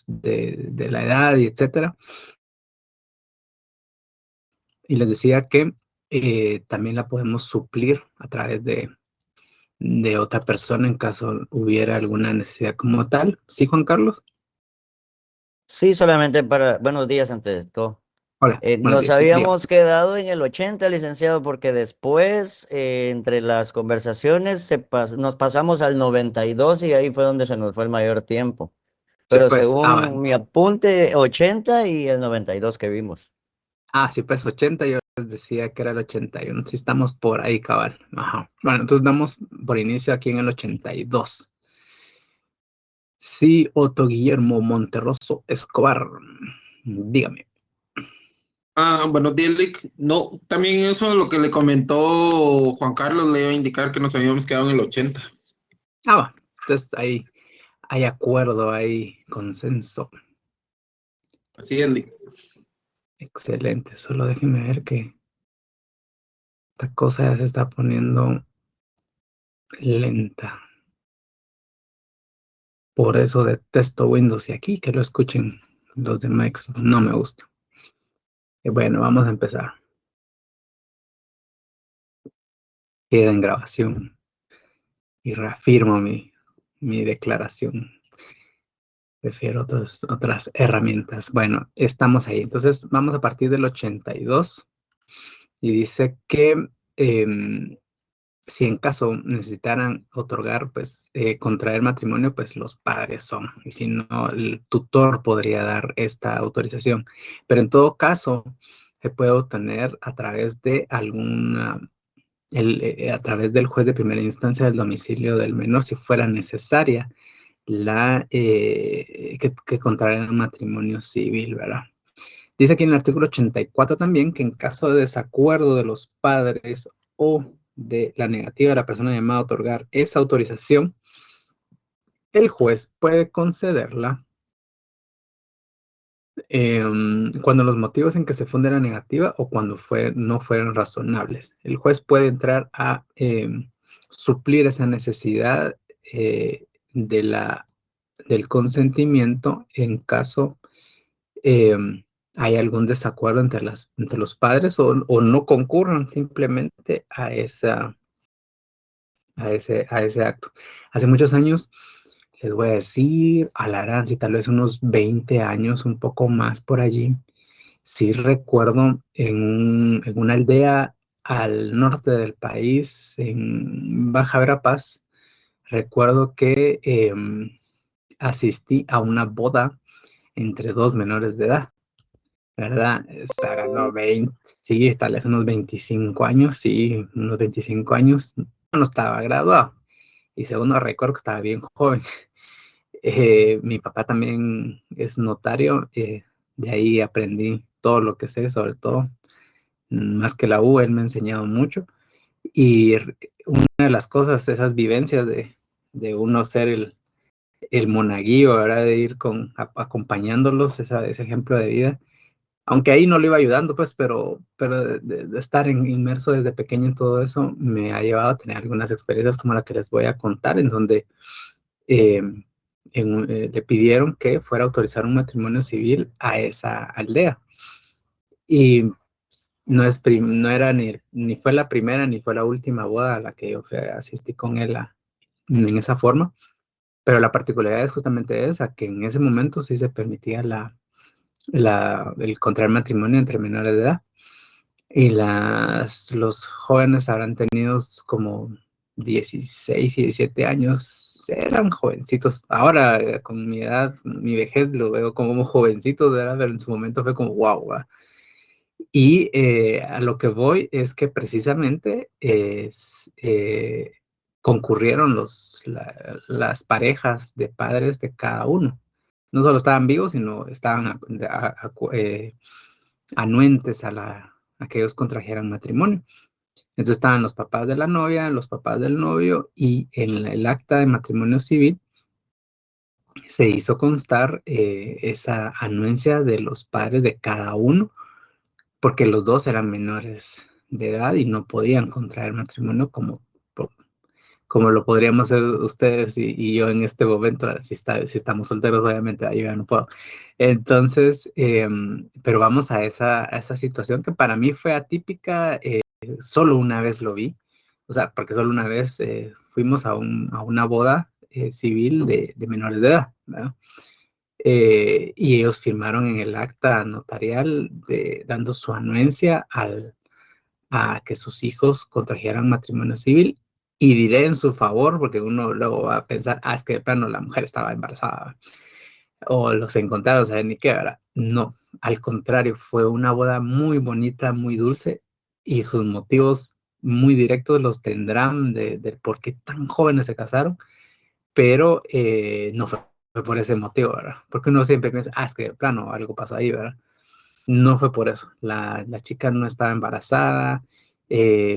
de la edad y etcétera. Y les decía que también la podemos suplir a través de otra persona en caso hubiera alguna necesidad como tal. ¿Sí, Juan Carlos? Sí, solamente para, buenos días antes de todo. Hola, buenos Nos días. Sí, dígame. habíamos quedado en el 80, licenciado, porque después, entre las conversaciones, nos pasamos al 92 y ahí fue donde se nos fue el mayor tiempo. Sí, Pero pues, según mi apunte, 80 y el 92 que vimos. sí, pues 80, yo les decía que era el 81. Sí, estamos por ahí, cabal. Ajá. Bueno, entonces damos por inicio aquí en el 82. Sí, Otto Guillermo Monterroso Escobar. Dígame. Buenos días, Lick. No, también eso es lo que le comentó Juan Carlos, le iba a indicar que nos habíamos quedado en el 80. Va. Entonces ahí hay acuerdo, hay consenso. Así es, Lick. Excelente. Solo déjenme ver que esta cosa ya se está poniendo lenta. Por eso detesto Windows y aquí que lo escuchen los de Microsoft. No me gusta. Bueno, vamos a empezar. Queda en grabación y reafirmo mi declaración. Prefiero otras herramientas. Bueno, estamos ahí. Entonces vamos a partir del 82 y dice que si en caso necesitaran otorgar, pues, contraer matrimonio, pues los padres son. Y si no, el tutor podría dar esta autorización. Pero en todo caso, se puede obtener a través de a través del juez de primera instancia del domicilio del menor, si fuera necesaria que contraer matrimonio civil, ¿verdad? Dice aquí en el artículo 84 también que en caso de desacuerdo de los padres o de la negativa de la persona llamada a otorgar esa autorización, el juez puede concederla cuando los motivos en que se funde la negativa o cuando no fueran razonables. El juez puede entrar a suplir esa necesidad del consentimiento en caso hay algún desacuerdo entre los padres o no concurran simplemente a ese acto. Hace muchos años, les voy a decir, alarán, si tal vez unos 20 años, un poco más por allí, sí recuerdo en una aldea al norte del país, en Baja Verapaz, recuerdo que asistí a una boda entre dos menores de edad, ¿verdad? Estará, no, 20, sí, tal vez unos 25 años, sí, unos 25 años, no estaba graduado. Y segundo, recuerdo que estaba bien joven. Mi papá también es notario, de ahí aprendí todo lo que sé, sobre todo, más que la U, él me ha enseñado mucho. Y una de las cosas, esas vivencias de uno ser el monaguillo, ¿verdad? De ir acompañándolos, ese ejemplo de vida, aunque ahí no lo iba ayudando, pues, pero de estar inmerso desde pequeño en todo eso, me ha llevado a tener algunas experiencias como la que les voy a contar, en donde eh, le pidieron que fuera a autorizar un matrimonio civil a esa aldea. Y no era ni fue la primera ni fue la última boda a la que yo asistí con él en esa forma, pero la particularidad es justamente esa, que en ese momento sí se permitía el contraer matrimonio entre menores de edad. Y los jóvenes habrán tenido como 16 y 17 años, eran jovencitos. Ahora, con mi edad, mi vejez, lo veo como jovencitos, ¿verdad? Pero en su momento fue como, wow, ¿verdad? Y a lo que voy es que precisamente concurrieron las parejas de padres de cada uno. No solo estaban vivos, sino estaban anuentes a que ellos contrajeran matrimonio. Entonces estaban los papás de la novia, los papás del novio, y en el acta de matrimonio civil se hizo constar esa anuencia de los padres de cada uno, porque los dos eran menores de edad y no podían contraer matrimonio como lo podríamos hacer ustedes y yo en este momento, si estamos solteros, obviamente, yo ya no puedo. Entonces, pero vamos a esa situación que para mí fue atípica, solo una vez lo vi, o sea, porque solo una vez fuimos a una boda civil de menores de edad, ¿verdad? Y ellos firmaron en el acta notarial dando su anuencia a que sus hijos contrajeran matrimonio civil, y diré en su favor, porque uno luego va a pensar, es que de plano la mujer estaba embarazada, o los encontraron, ¿saben ni qué, verdad? No, al contrario, fue una boda muy bonita, muy dulce, y sus motivos muy directos los tendrán de por qué tan jóvenes se casaron, pero no fue por ese motivo, ¿verdad? Porque uno siempre piensa, es que de plano algo pasó ahí, ¿verdad? No fue por eso. La chica no estaba embarazada,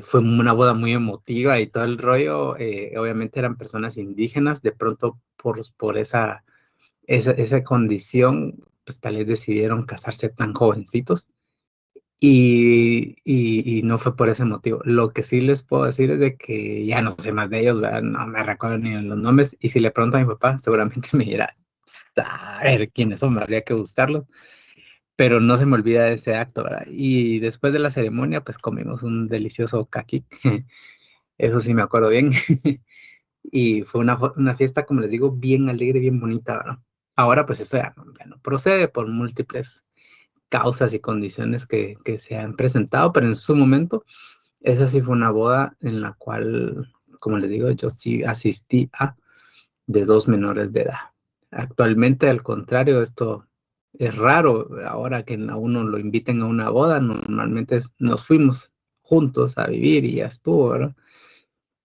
fue una boda muy emotiva y todo el rollo. Obviamente eran personas indígenas, de pronto por esa condición, pues tal vez decidieron casarse tan jovencitos y no fue por ese motivo. Lo que sí les puedo decir es de que ya no sé más de ellos, ¿verdad? No me recuerdo ni los nombres, y si le pregunto a mi papá, seguramente me dirá, a ver quiénes son, habría que buscarlos, pero no se me olvida de ese acto, ¿verdad? Y después de la ceremonia, pues comimos un delicioso kaki, eso sí me acuerdo bien, y fue una fiesta, como les digo, bien alegre, bien bonita, ¿verdad? Ahora, pues eso ya no procede por múltiples causas y condiciones que se han presentado, pero en su momento, esa sí fue una boda en la cual, como les digo, yo sí asistí a de 2 menores de edad. Actualmente, al contrario, esto es raro. Ahora que a uno lo inviten a una boda, normalmente nos fuimos juntos a vivir y ya estuvo, ¿verdad?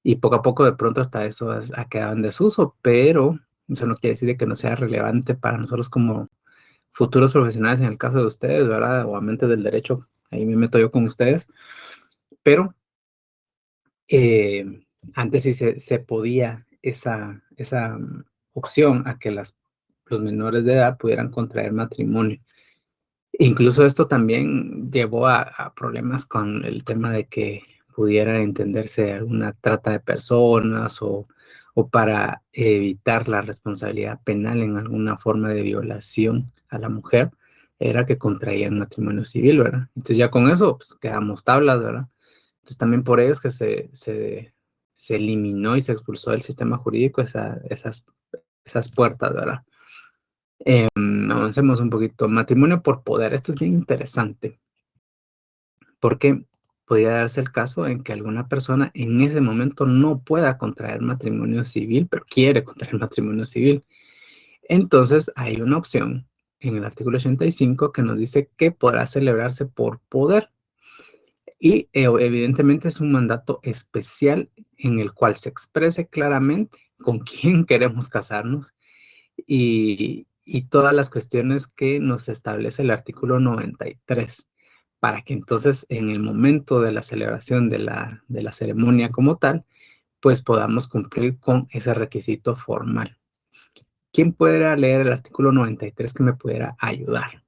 Y poco a poco de pronto hasta eso ha quedado en desuso, pero eso no quiere decir que no sea relevante para nosotros como futuros profesionales en el caso de ustedes, ¿verdad? O amantes del derecho, ahí me meto yo con ustedes, pero eh, antes sí se podía esa opción a que los menores de edad pudieran contraer matrimonio. Incluso esto también llevó a problemas con el tema de que pudiera entenderse alguna trata de personas o para evitar la responsabilidad penal en alguna forma de violación a la mujer, era que contraían matrimonio civil, ¿verdad? Entonces ya con eso pues, quedamos tablas, ¿verdad? Entonces también por ello es que se eliminó y se expulsó del sistema jurídico esas puertas, ¿verdad? Avancemos un poquito. Matrimonio por poder. Esto es bien interesante porque podría darse el caso en que alguna persona en ese momento no pueda contraer matrimonio civil, pero quiere contraer matrimonio civil. Entonces hay una opción en el artículo 85 que nos dice que podrá celebrarse por poder. Y evidentemente es un mandato especial en el cual se exprese claramente con quién queremos casarnos y todas las cuestiones que nos establece el artículo 93, para que entonces en el momento de la celebración de la ceremonia como tal, pues podamos cumplir con ese requisito formal. ¿Quién pudiera leer el artículo 93 que me pudiera ayudar?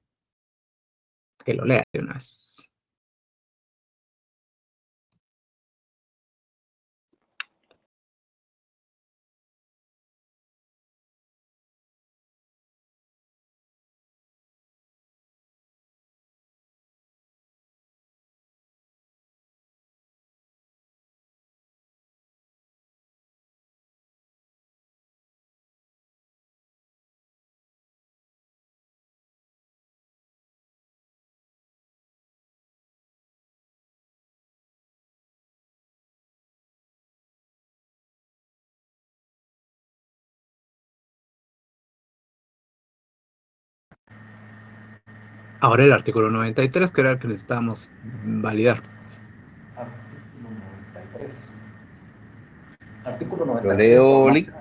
Que lo lea de una vez. Ahora el artículo 93, que era el que necesitábamos validar. Artículo 93. Artículo Lo 93. leo, Lick.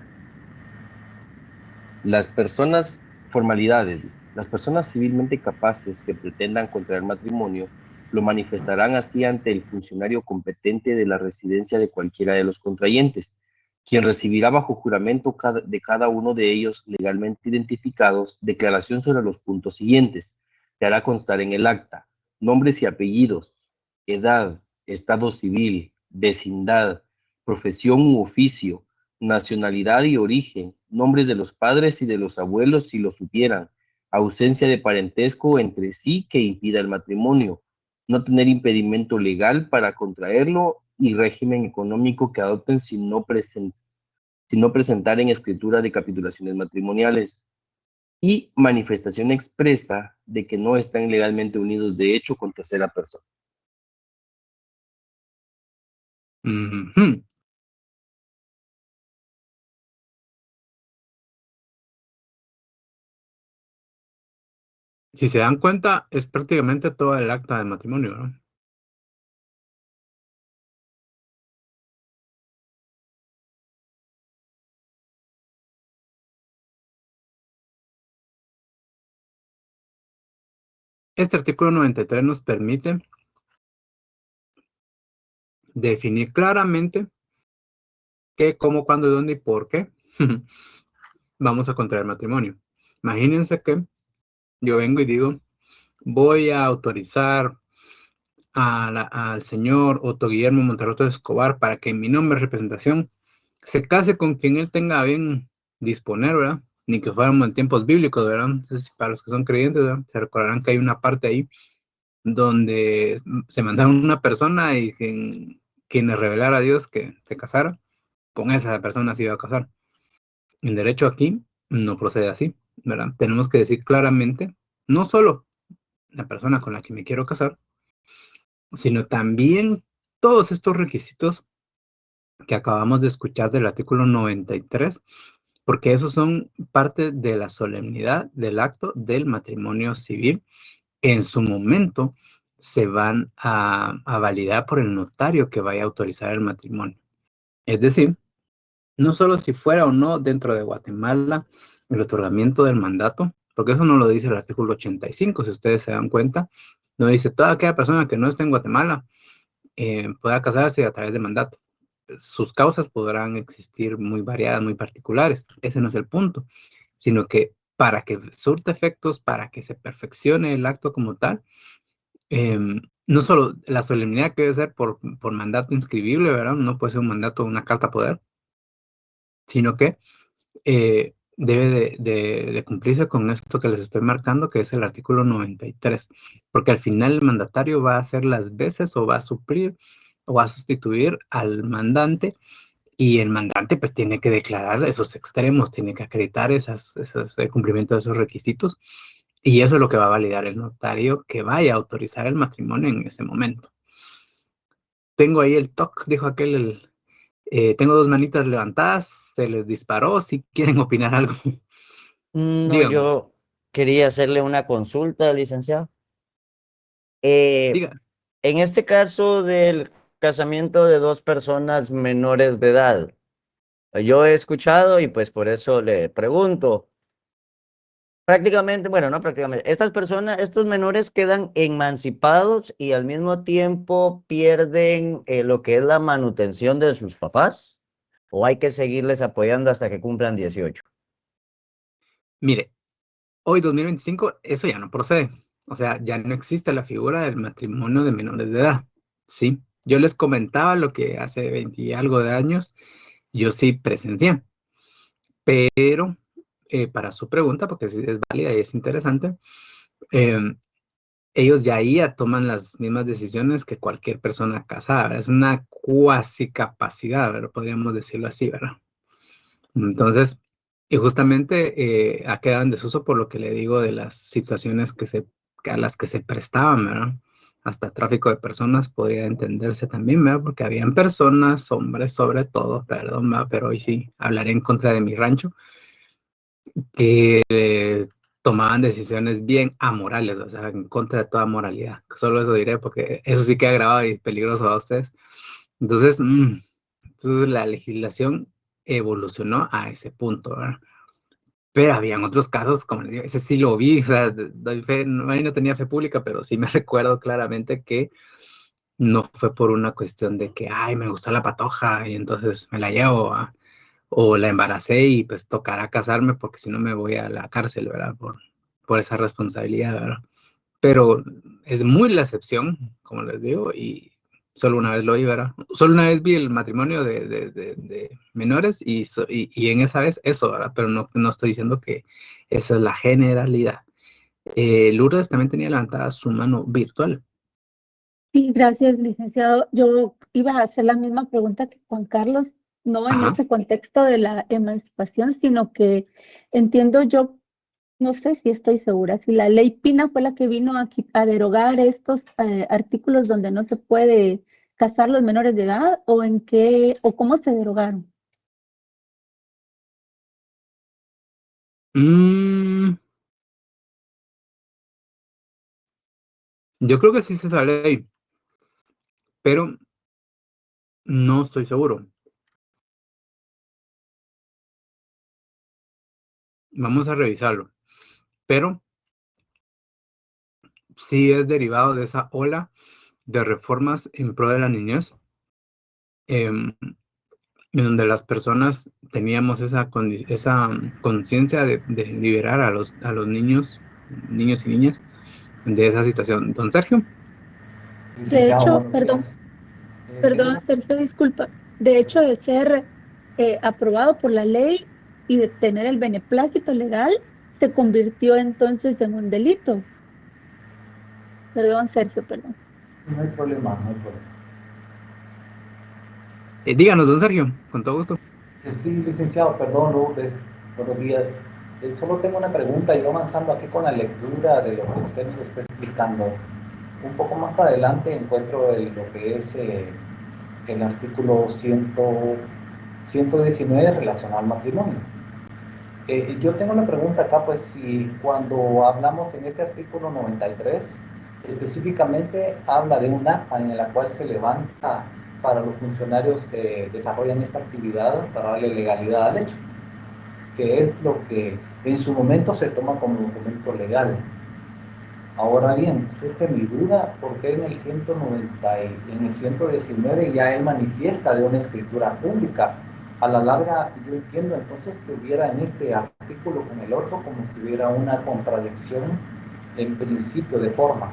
Formalidades. Las personas civilmente capaces que pretendan contraer matrimonio lo manifestarán así ante el funcionario competente de la residencia de cualquiera de los contrayentes, quien recibirá bajo juramento de cada uno de ellos legalmente identificados declaración sobre los puntos siguientes, que hará constar en el acta: nombres y apellidos, edad, estado civil, vecindad, profesión u oficio, nacionalidad y origen, nombres de los padres y de los abuelos si lo supieran, ausencia de parentesco entre sí que impida el matrimonio, no tener impedimento legal para contraerlo y régimen económico que adopten si no presentaren escritura de capitulaciones matrimoniales y manifestación expresa de que no están legalmente unidos de hecho con tercera persona. Ujú. Si se dan cuenta, es prácticamente todo el acta de matrimonio, ¿no? Este artículo 93 nos permite definir claramente qué, cómo, cuándo, dónde y por qué vamos a contraer matrimonio. Imagínense que yo vengo y digo, voy a autorizar al señor Otto Guillermo Monterroso Escobar para que en mi nombre de representación se case con quien él tenga a bien disponer, ¿verdad? Ni que fuéramos en tiempos bíblicos, ¿verdad? Entonces, para los que son creyentes, ¿verdad? Se recordarán que hay una parte ahí donde se mandaron una persona y quien le revelara a Dios que se casara, con esa persona se iba a casar. El derecho aquí no procede así, ¿verdad? Tenemos que decir claramente, no solo la persona con la que me quiero casar, sino también todos estos requisitos que acabamos de escuchar del artículo 93, porque esos son parte de la solemnidad del acto del matrimonio civil. En su momento se van a validar por el notario que vaya a autorizar el matrimonio. Es decir, no solo si fuera o no dentro de Guatemala el otorgamiento del mandato, porque eso no lo dice el artículo 85, si ustedes se dan cuenta, no dice toda aquella persona que no esté en Guatemala pueda casarse a través de mandato. Sus causas podrán existir muy variadas, muy particulares, ese no es el punto, sino que para que surta efectos, para que se perfeccione el acto como tal, no solo la solemnidad que debe ser por mandato inscribible, ¿verdad? No puede ser un mandato, una carta poder, sino que debe de cumplirse con esto que les estoy marcando, que es el artículo 93, porque al final el mandatario va a hacer las veces o va a suplir o va a sustituir al mandante, y el mandante pues tiene que declarar esos extremos, tiene que acreditar el cumplimiento de esos requisitos, y eso es lo que va a validar el notario que vaya a autorizar el matrimonio en ese momento. Tengo ahí el TOC, dijo aquel, tengo dos manitas levantadas, se les disparó, si quieren opinar algo. No, Dígame. yo quería hacerle una consulta, licenciado. Diga. En este caso del casamiento de dos personas menores de edad, yo he escuchado y pues por eso le pregunto. Prácticamente, bueno, no prácticamente, estas personas, estos menores quedan emancipados y al mismo tiempo pierden lo que es la manutención de sus papás, o hay que seguirles apoyando hasta que cumplan 18. Mire, hoy 2025 eso ya no procede. O sea, ya no existe la figura del matrimonio de menores de edad. Sí, yo les comentaba lo que hace 20 y algo de años yo sí presencié. Pero para su pregunta, porque es válida y es interesante, ellos ya toman las mismas decisiones que cualquier persona casada, ¿verdad? Es una cuasi capacidad, ¿verdad? Podríamos decirlo así, ¿verdad? Entonces, y justamente ha quedado en desuso por lo que le digo de las situaciones a las que se prestaban, ¿verdad? Hasta tráfico de personas podría entenderse también, ¿verdad? Porque habían personas, hombres sobre todo, perdón, ¿verdad? Pero hoy sí hablaré en contra de mi rancho, que tomaban decisiones bien amorales, o sea, en contra de toda moralidad. Solo eso diré, porque eso sí queda grabado y peligroso a ustedes. Entonces, entonces la legislación evolucionó a ese punto, ¿verdad? Pero habían otros casos, como les digo, ese sí lo vi, o sea, doy fe, ahí no tenía fe pública, pero sí me recuerdo claramente que no fue por una cuestión de que, ay, me gustó la patoja y entonces me la llevo, o la embaracé y pues tocará casarme porque si no me voy a la cárcel, ¿verdad? Por esa responsabilidad, ¿verdad? Pero es muy la excepción, como les digo, y Solo una vez lo vi, ¿verdad? Solo una vez vi el matrimonio de menores y en esa vez eso, ¿verdad? Pero no estoy diciendo que esa es la generalidad. Lourdes también tenía levantada su mano virtual. Sí, gracias, licenciado. Yo iba a hacer la misma pregunta que Juan Carlos, no en Ajá. ese contexto de la emancipación, sino que entiendo yo, no sé si estoy segura, si la ley Pina fue la que vino a derogar estos artículos donde no se puede casar los menores de edad, o en qué, o cómo se derogaron. Yo creo que sí se sale ahí, pero no estoy seguro. Vamos a revisarlo. Pero sí es derivado de esa ola de reformas en pro de la niñez, en donde las personas teníamos esa conciencia de liberar a los niños y niñas de esa situación. Don Sergio. De Licenciado, hecho, buenos perdón, días. Tengo una Sergio, disculpa. De hecho, de ser aprobado por la ley y de tener el beneplácito legal, se convirtió entonces en un delito. Perdón, Sergio, perdón. No hay problema, no hay problema. Díganos, don Sergio, con todo gusto. Sí, licenciado, perdón, Lourdes, buenos días. Solo tengo una pregunta, yo avanzando aquí con la lectura de lo que usted nos está explicando. Un poco más adelante encuentro lo que es el artículo 119 relacionado al matrimonio. Yo tengo la pregunta acá, pues si cuando hablamos en este artículo 93, específicamente habla de un acta en la cual se levanta para los funcionarios que desarrollan esta actividad para darle legalidad al hecho, que es lo que en su momento se toma como documento legal. Ahora bien, surge mi duda, porque en el 190 y en el 119 ya él manifiesta de una escritura pública. A la larga, yo entiendo entonces que hubiera en este artículo con el otro como que hubiera una contradicción en principio de forma.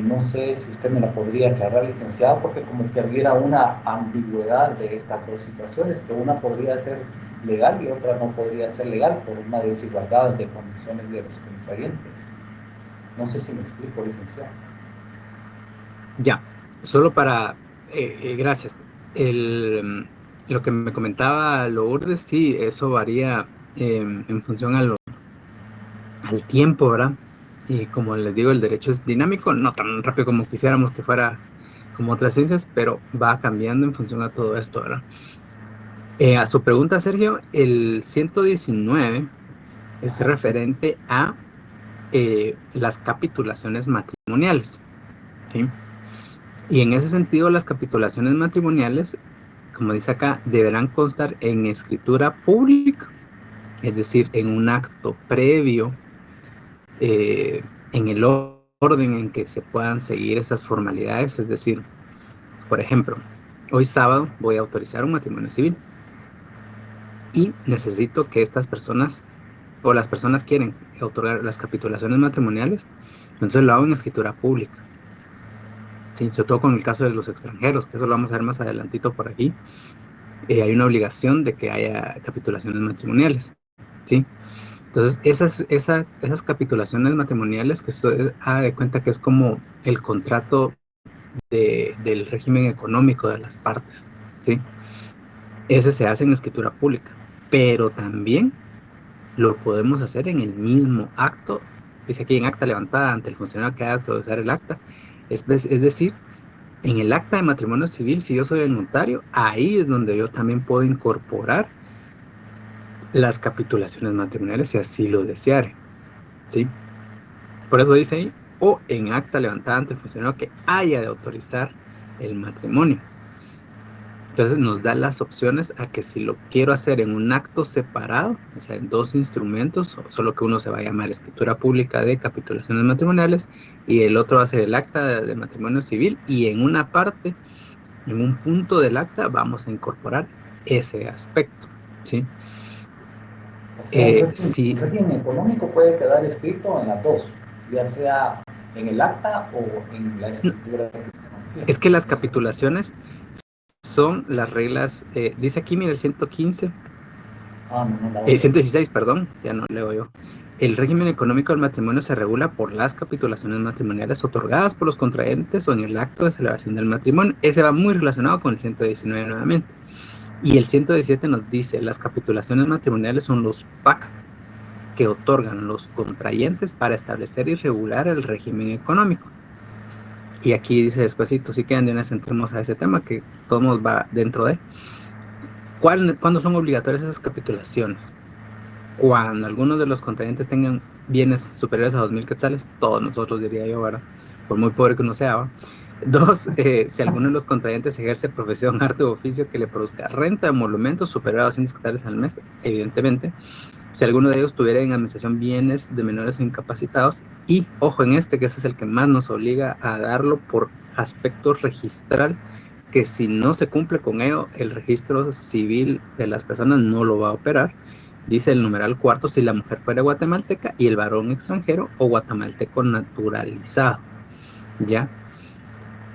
No sé si usted me la podría aclarar, licenciado, porque como que hubiera una ambigüedad de estas dos situaciones, que una podría ser legal y otra no podría ser legal por una desigualdad de condiciones de los contrayentes. No sé si me explico, licenciado. Ya, solo para, gracias. Lo que me comentaba Lourdes, sí, eso varía en función al tiempo, ¿verdad? Y como les digo, el derecho es dinámico, no tan rápido como quisiéramos que fuera como otras ciencias, pero va cambiando en función a todo esto, ¿verdad? A su pregunta, Sergio, el 119 es referente a las capitulaciones matrimoniales, ¿sí? Y en ese sentido, las capitulaciones matrimoniales, como dice acá, deberán constar en escritura pública, es decir, en un acto previo, en el orden en que se puedan seguir esas formalidades. Es decir, por ejemplo, hoy sábado voy a autorizar un matrimonio civil y necesito que estas personas o las personas quieren otorgar las capitulaciones matrimoniales, entonces lo hago en escritura pública. Sí, sobre todo con el caso de los extranjeros, que eso lo vamos a ver más adelantito por aquí. Hay una obligación de que haya capitulaciones matrimoniales, ¿sí? Entonces, esas capitulaciones matrimoniales, que haga de cuenta que es como el contrato del régimen económico de las partes, ¿sí? Ese se hace en escritura pública, pero también lo podemos hacer en el mismo acto, dice aquí en acta levantada ante el funcionario que ha de autorizar el acta, es decir, en el acta de matrimonio civil, si yo soy el notario, ahí es donde yo también puedo incorporar las capitulaciones matrimoniales si así lo deseare, ¿sí? Por eso dice ahí, o en acta levantada ante el funcionario que haya de autorizar el matrimonio. Entonces nos da las opciones a que si lo quiero hacer en un acto separado, o sea, en dos instrumentos, solo que uno se va a llamar escritura pública de capitulaciones matrimoniales y el otro va a ser el acta de matrimonio civil, y en una parte, en un punto del acta, vamos a incorporar ese aspecto, ¿sí? O sea, Sí, el régimen económico puede quedar escrito en las dos, ya sea en el acta o en la escritura. Es que las capitulaciones son las reglas, dice aquí, mira, el 115, 116, perdón, ya no leo yo. El régimen económico del matrimonio se regula por las capitulaciones matrimoniales otorgadas por los contrayentes o en el acto de celebración del matrimonio. Ese va muy relacionado con el 119 nuevamente. Y el 117 nos dice, las capitulaciones matrimoniales son los pactos que otorgan los contrayentes para establecer y regular el régimen económico. Y aquí dice despuesito, sí que de una vez entremos a ese tema que todo nos va dentro de. ¿Cuándo son obligatorias esas capitulaciones? Cuando algunos de los contrayentes tengan bienes superiores a 2,000 quetzales, todos nosotros, diría yo, ¿verdad? Por muy pobre que uno sea, ¿va? 2, si alguno de los contrayentes ejerce profesión, arte o oficio que le produzca renta de emolumentos superior a 200 quetzales al mes, evidentemente. Si alguno de ellos tuviera en administración bienes de menores o incapacitados, y ojo en este, que ese es el que más nos obliga a darlo por aspecto registral, que si no se cumple con ello, el registro civil de las personas no lo va a operar. Dice el numeral 4, si la mujer fuera guatemalteca y el varón extranjero o guatemalteco naturalizado, ¿ya?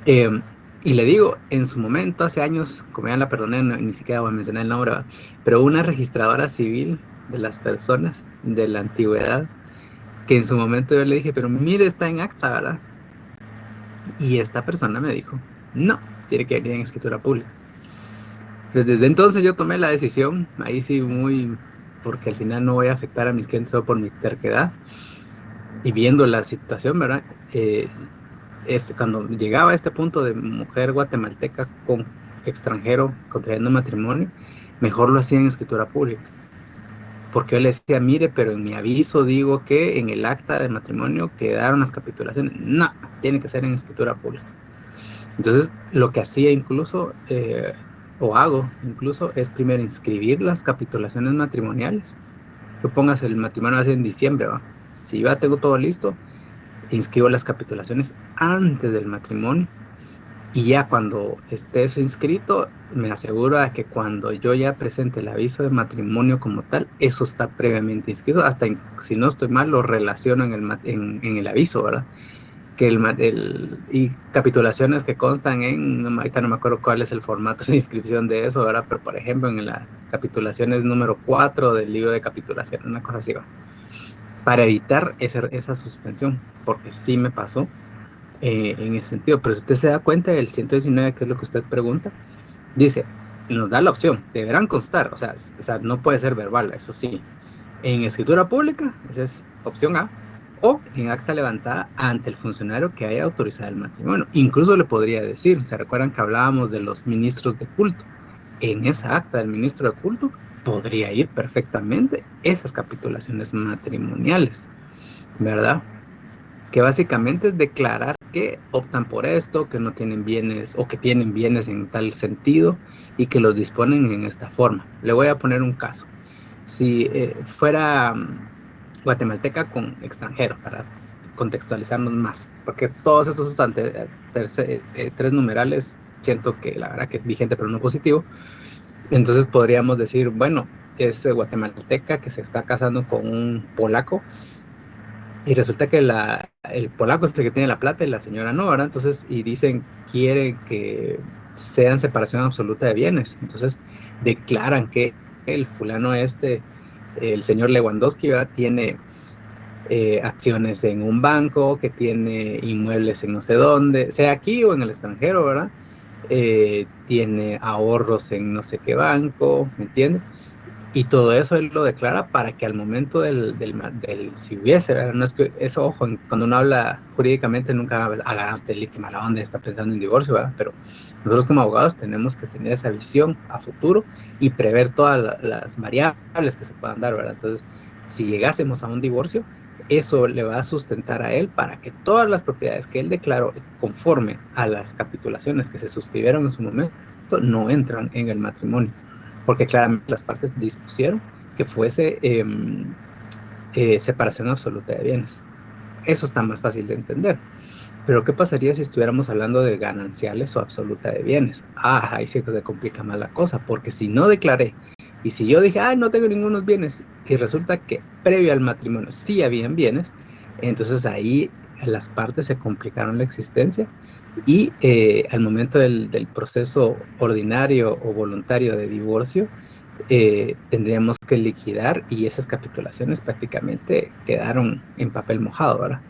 Y le digo, en su momento, hace años, como ya la perdoné, ni siquiera voy a mencionar el nombre, pero una registradora civil de las personas de la antigüedad, que en su momento yo le dije, pero mire, está en acta, ¿verdad? Y esta persona me dijo, no, tiene que venir en escritura pública. Desde entonces yo tomé la decisión, ahí sí muy, porque al final no voy a afectar a mis clientes solo por mi terquedad, y viendo la situación, ¿verdad? Cuando llegaba a este punto de mujer guatemalteca con extranjero contrayendo matrimonio, mejor lo hacía en escritura pública. Porque yo le decía, mire, pero en mi aviso digo que en el acta de matrimonio quedaron las capitulaciones. No, tiene que ser en escritura pública. Entonces, lo que hacía incluso, o hago incluso, es primero inscribir las capitulaciones matrimoniales. Que pongas el matrimonio hace en diciembre, ¿va? Si yo ya tengo todo listo, inscribo las capitulaciones antes del matrimonio. Y ya cuando esté eso inscrito, me aseguro de que cuando yo ya presente el aviso de matrimonio como tal, eso está previamente inscrito. Hasta si no estoy mal, lo relaciono en el aviso, ¿verdad? Que y capitulaciones que constan ahorita no me acuerdo cuál es el formato de inscripción de eso, ¿verdad? Pero por ejemplo, en la capitulaciones número 4 del libro de capitulación, una cosa así, ¿va? Para evitar esa suspensión, porque sí me pasó. En ese sentido, pero si usted se da cuenta del 119, que es lo que usted pregunta, dice, nos da la opción, deberán constar, o sea, no puede ser verbal, eso sí, en escritura pública, esa es opción A, o en acta levantada ante el funcionario que haya autorizado el matrimonio. Incluso le podría decir, ¿se recuerdan que hablábamos de los ministros de culto? En esa acta del ministro de culto podría ir perfectamente esas capitulaciones matrimoniales, ¿verdad? Que básicamente es declarar que optan por esto, que no tienen bienes o que tienen bienes en tal sentido y que los disponen en esta forma. Le voy a poner un caso. Si fuera guatemalteca con extranjero, para contextualizarnos más, porque todos estos tres numerales siento que la verdad que es vigente pero no positivo. Entonces podríamos decir, bueno, es guatemalteca que se está casando con un polaco. Y resulta que el polaco es el que tiene la plata y la señora no, ¿verdad? Entonces, y dicen, quieren que sean separación absoluta de bienes. Entonces, declaran que el fulano el señor Lewandowski, ¿verdad? Tiene acciones en un banco, que tiene inmuebles en no sé dónde, sea aquí o en el extranjero, ¿verdad? Tiene ahorros en no sé qué banco, ¿me entiendes? Y todo eso él lo declara para que al momento si hubiese, ¿verdad? No es que eso, ojo, cuando uno habla jurídicamente nunca haga que mala onda está pensando en divorcio, ¿verdad? Pero nosotros como abogados tenemos que tener esa visión a futuro y prever todas las variables que se puedan dar, ¿verdad? Entonces, si llegásemos a un divorcio, eso le va a sustentar a él para que todas las propiedades que él declaró conforme a las capitulaciones que se suscribieron en su momento no entran en el matrimonio. Porque claramente las partes dispusieron que fuese separación absoluta de bienes. Eso está más fácil de entender. Pero ¿qué pasaría si estuviéramos hablando de gananciales o absoluta de bienes? Ahí sí que se complica más la cosa, porque si no declaré, y si yo dije, no tengo ningunos bienes, y resulta que previo al matrimonio sí habían bienes, entonces ahí a las partes se complicaron la existencia y al momento del proceso ordinario o voluntario de divorcio, tendríamos que liquidar y esas capitulaciones prácticamente quedaron en papel mojado, ¿verdad?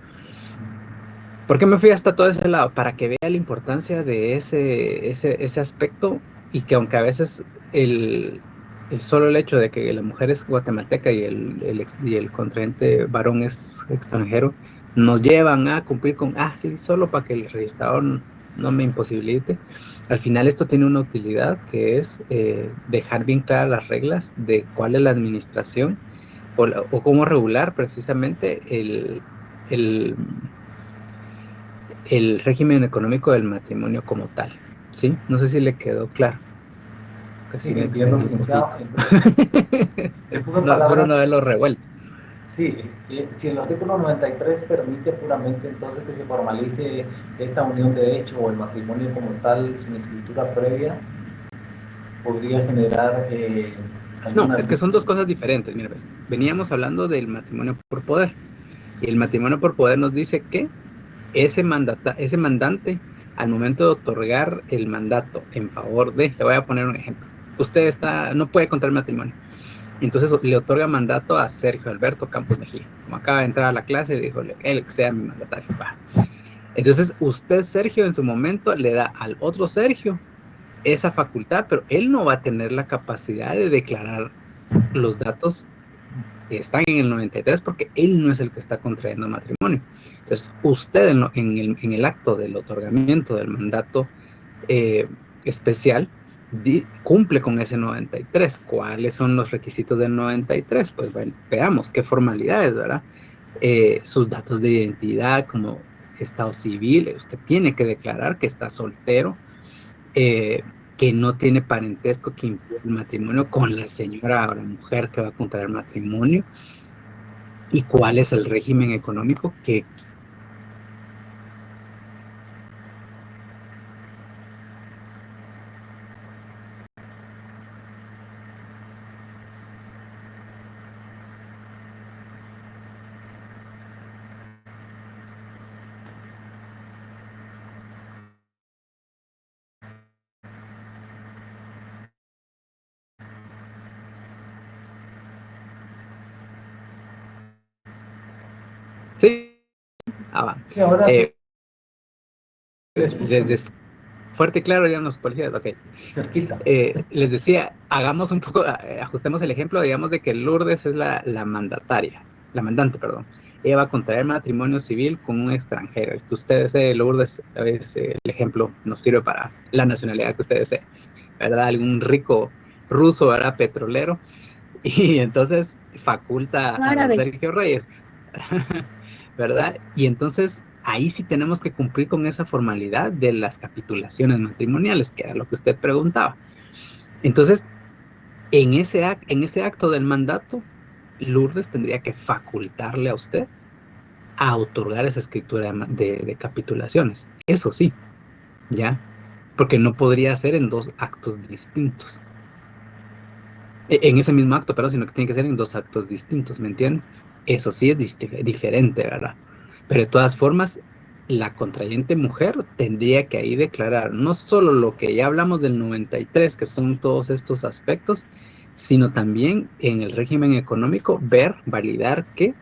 ¿Por qué me fui hasta todo ese lado? Para que vea la importancia de ese aspecto y que aunque a veces el solo el hecho de que la mujer es guatemalteca y el contraente varón es extranjero, nos llevan a cumplir con, sí, solo para que el registrador no me imposibilite. Al final esto tiene una utilidad que es dejar bien claras las reglas de cuál es la administración o cómo regular precisamente el régimen económico del matrimonio como tal, ¿sí? No sé si le quedó claro. Sí, entiendo, licenciado. En pocas No, palabras, pero no de lo revuelto. Sí, si el artículo 93 permite puramente entonces que se formalice esta unión de hecho o el matrimonio como tal sin escritura previa, podría generar No, es que son dos cosas diferentes. Mira, pues, veníamos hablando del matrimonio por poder. Y el matrimonio por poder nos dice que ese mandante, al momento de otorgar el mandato en favor de, le voy a poner un ejemplo, usted no puede contraer matrimonio. Entonces le otorga mandato a Sergio Alberto Campos Mejía. Como acaba de entrar a la clase, dijo, él que sea mi mandatario. Va. Entonces usted, Sergio, en su momento le da al otro Sergio esa facultad, pero él no va a tener la capacidad de declarar los datos que están en el 93 porque él no es el que está contrayendo matrimonio. Entonces usted en el acto del otorgamiento del mandato especial cumple con ese 93. ¿Cuáles son los requisitos del 93? Pues bueno, veamos qué formalidades, ¿verdad? Sus datos de identidad como estado civil, usted tiene que declarar que está soltero, que no tiene parentesco que implique el matrimonio con la señora o la mujer que va a contraer matrimonio, y cuál es el régimen económico que sí, va. Sí, ahora sí. Desde fuerte y claro, digan los policías, ok. Cerquita. Les decía, hagamos un poco, ajustemos el ejemplo, digamos de que Lourdes es la mandante, perdón. Ella va a contraer matrimonio civil con un extranjero. El que usted desee, Lourdes, es el ejemplo, nos sirve para la nacionalidad que usted desee, ¿verdad? Algún rico ruso, ¿verdad? Petrolero. Y entonces faculta a Sergio Reyes, ¿verdad? Y entonces ahí sí tenemos que cumplir con esa formalidad de las capitulaciones matrimoniales, que era lo que usted preguntaba. Entonces, en ese acto del mandato, Lourdes tendría que facultarle a usted a otorgar esa escritura de capitulaciones. Eso sí, ¿ya? Porque no podría ser en dos actos distintos. En ese mismo acto, pero sino que tiene que ser en dos actos distintos, ¿me entienden? Eso sí es diferente, ¿verdad? Pero de todas formas, la contrayente mujer tendría que ahí declarar no solo lo que ya hablamos del 93, que son todos estos aspectos, sino también en el régimen económico validar que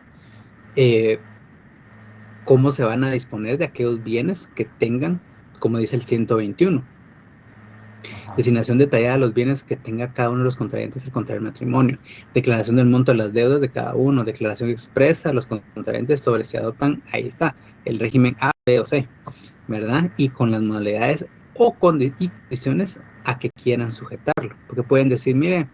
cómo se van a disponer de aquellos bienes que tengan, como dice el 121. Designación detallada de los bienes que tenga cada uno de los contrayentes al contraer matrimonio. Declaración del monto de las deudas de cada uno. Declaración expresa de los contrayentes sobre si adoptan, ahí está, el régimen A, B o C, ¿verdad? Y con las modalidades o condiciones a que quieran sujetarlo. Porque pueden decir, mire,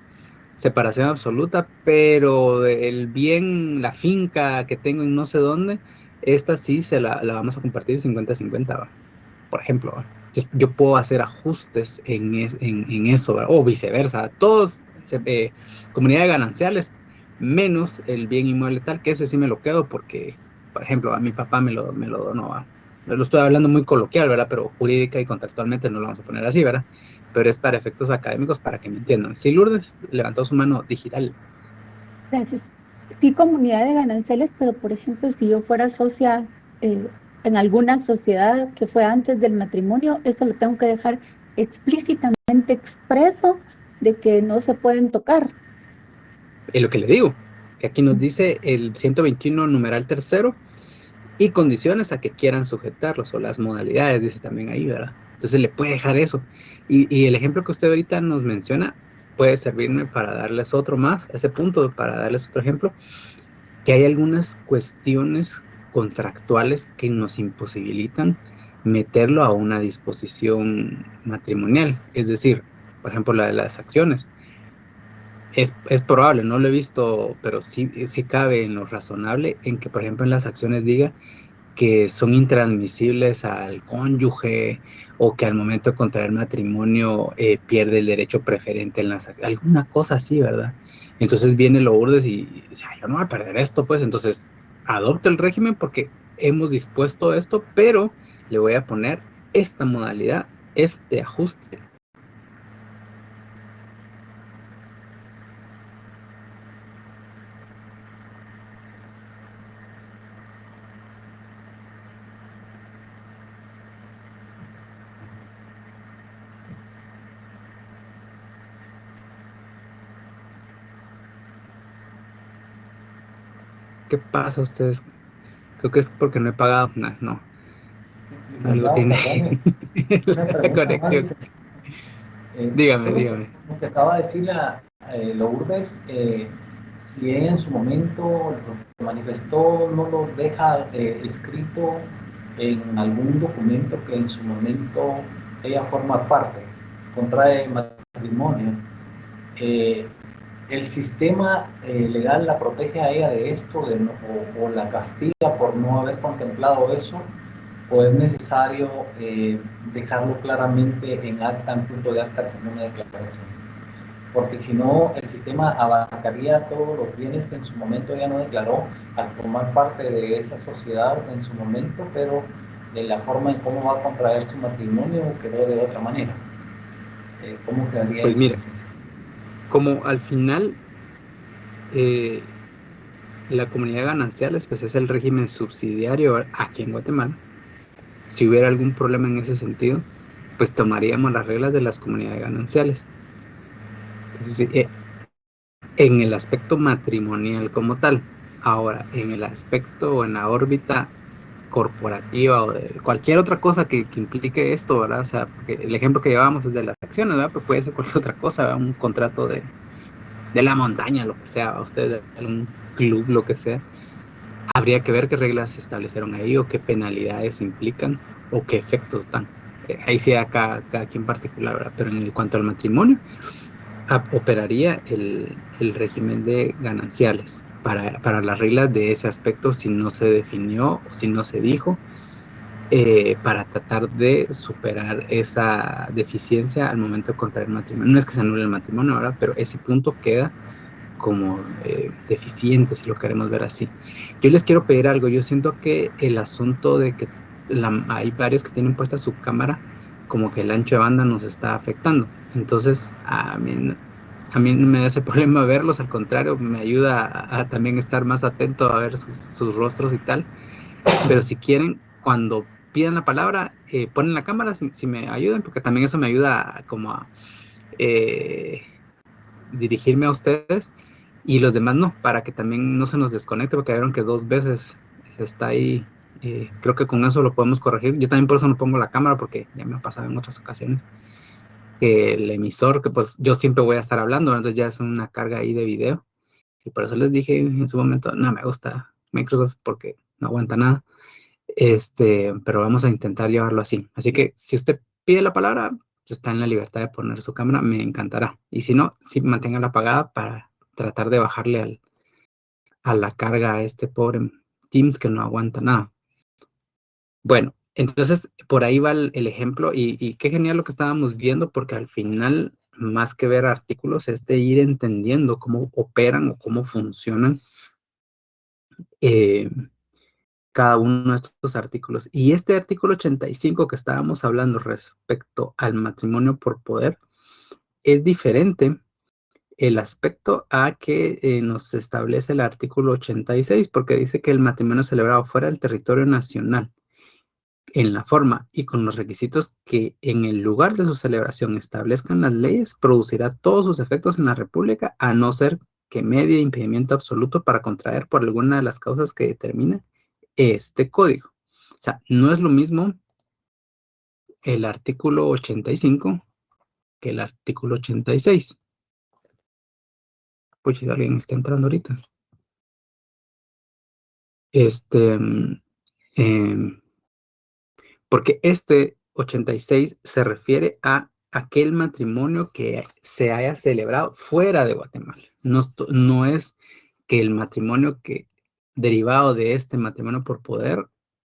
separación absoluta, pero el bien, la finca que tengo en no sé dónde, esta sí la vamos a compartir 50-50, por ejemplo. Yo puedo hacer ajustes en eso, ¿verdad? O viceversa. Todos, comunidades gananciales, menos el bien inmueble tal, que ese sí me lo quedo porque, por ejemplo, a mi papá me lo donó. ¿Va? Lo estoy hablando muy coloquial, ¿verdad? Pero jurídica y contractualmente no lo vamos a poner así, ¿verdad? Pero es para efectos académicos para que me entiendan. Sí, Lourdes levantó su mano digital. Gracias. Sí, comunidad de gananciales, pero por ejemplo, si yo fuera socia en alguna sociedad que fue antes del matrimonio, esto lo tengo que dejar explícitamente expreso de que no se pueden tocar. Es lo que le digo, que aquí nos dice el 121 numeral tercero, y condiciones a que quieran sujetarlos, o las modalidades, dice también ahí, ¿verdad? Entonces le puede dejar eso. Y el ejemplo que usted ahorita nos menciona puede servirme para darles otro más, a ese punto, para darles otro ejemplo, que hay algunas cuestiones contractuales que nos imposibilitan meterlo a una disposición matrimonial. Es decir, por ejemplo, la de las acciones. Es probable, no lo he visto, pero sí cabe en lo razonable en que, por ejemplo, en las acciones diga que son intransmisibles al cónyuge o que al momento de contraer matrimonio pierde el derecho preferente en alguna cosa así, ¿verdad? Entonces viene Lourdes y ya, yo no voy a perder esto, pues entonces adopta el régimen porque hemos dispuesto esto, pero le voy a poner esta modalidad, este ajuste. ¿Qué pasa a ustedes? Creo que es porque no he pagado. No. Algo tiene Una la pregunta más, conexión. licenciado. Dígame. Lo que acaba de decir Lourdes, si ella en su momento lo que manifestó no lo deja escrito en algún documento que en su momento ella forma parte, contrae matrimonio, ¿el sistema legal la protege a ella de esto o la castiga por no haber contemplado eso? ¿O es necesario dejarlo claramente en acta, en punto de acta, como una declaración? Porque si no, el sistema abarcaría todos los bienes que en su momento ella no declaró al formar parte de esa sociedad en su momento, pero de la forma en cómo va a contraer su matrimonio quedó de otra manera. ¿Cómo quedaría Pues eso? mira, como al final la comunidad gananciales pues es el régimen subsidiario aquí en Guatemala. Si hubiera algún problema en ese sentido, pues tomaríamos las reglas de las comunidades gananciales. Entonces, en el aspecto matrimonial como tal. Ahora, en el aspecto o en la órbita corporativa o de cualquier otra cosa que implique esto, ¿verdad? O sea, porque el ejemplo que llevábamos es de las acciones, ¿verdad? Pero puede ser cualquier otra cosa, ¿verdad? Un contrato de la montaña, lo que sea, usted de algún club, lo que sea. Habría que ver qué reglas se establecieron ahí o qué penalidades implican o qué efectos dan. Ahí sí a cada quien particular, ¿verdad? Pero en cuanto al matrimonio, operaría el régimen de gananciales para las reglas de ese aspecto si no se definió o si no se dijo, para tratar de superar esa deficiencia al momento de contraer matrimonio. No es que se anule el matrimonio ahora, pero ese punto queda como deficiente, si lo queremos ver así. Yo les quiero pedir algo. Yo siento que el asunto de que hay varios que tienen puesta su cámara, como que el ancho de banda nos está afectando. Entonces, a mí no me da ese problema verlos, al contrario, me ayuda a también estar más atento a ver sus rostros y tal. Pero si quieren, cuando pidan la palabra, ponen la cámara, si me ayudan, porque también eso me ayuda como a dirigirme a ustedes y los demás no, para que también no se nos desconecte, porque vieron que 2 veces se está ahí. Creo que con eso lo podemos corregir. Yo también por eso no pongo la cámara, porque ya me ha pasado en otras ocasiones que el emisor, que pues yo siempre voy a estar hablando, entonces ya es una carga ahí de video. Y por eso les dije en su momento, no me gusta Microsoft porque no aguanta nada. Pero vamos a intentar llevarlo así. Así que si usted pide la palabra, está en la libertad de poner su cámara, me encantará. Y si no, sí manténgala apagada para tratar de bajarle a la carga a este pobre Teams que no aguanta nada. Bueno, entonces por ahí va el ejemplo y qué genial lo que estábamos viendo, porque al final, más que ver artículos, es de ir entendiendo cómo operan o cómo funcionan cada uno de estos artículos. Y este artículo 85 que estábamos hablando respecto al matrimonio por poder es diferente el aspecto a que nos establece el artículo 86, porque dice que el matrimonio celebrado fuera del territorio nacional en la forma y con los requisitos que en el lugar de su celebración establezcan las leyes, producirá todos sus efectos en la República, a no ser que medie impedimento absoluto para contraer por alguna de las causas que determina este código. O sea, no es lo mismo el artículo 85 que el artículo 86. Pues si alguien está entrando ahorita. Porque este 86 se refiere a aquel matrimonio que se haya celebrado fuera de Guatemala. No es que el matrimonio que derivado de este matrimonio por poder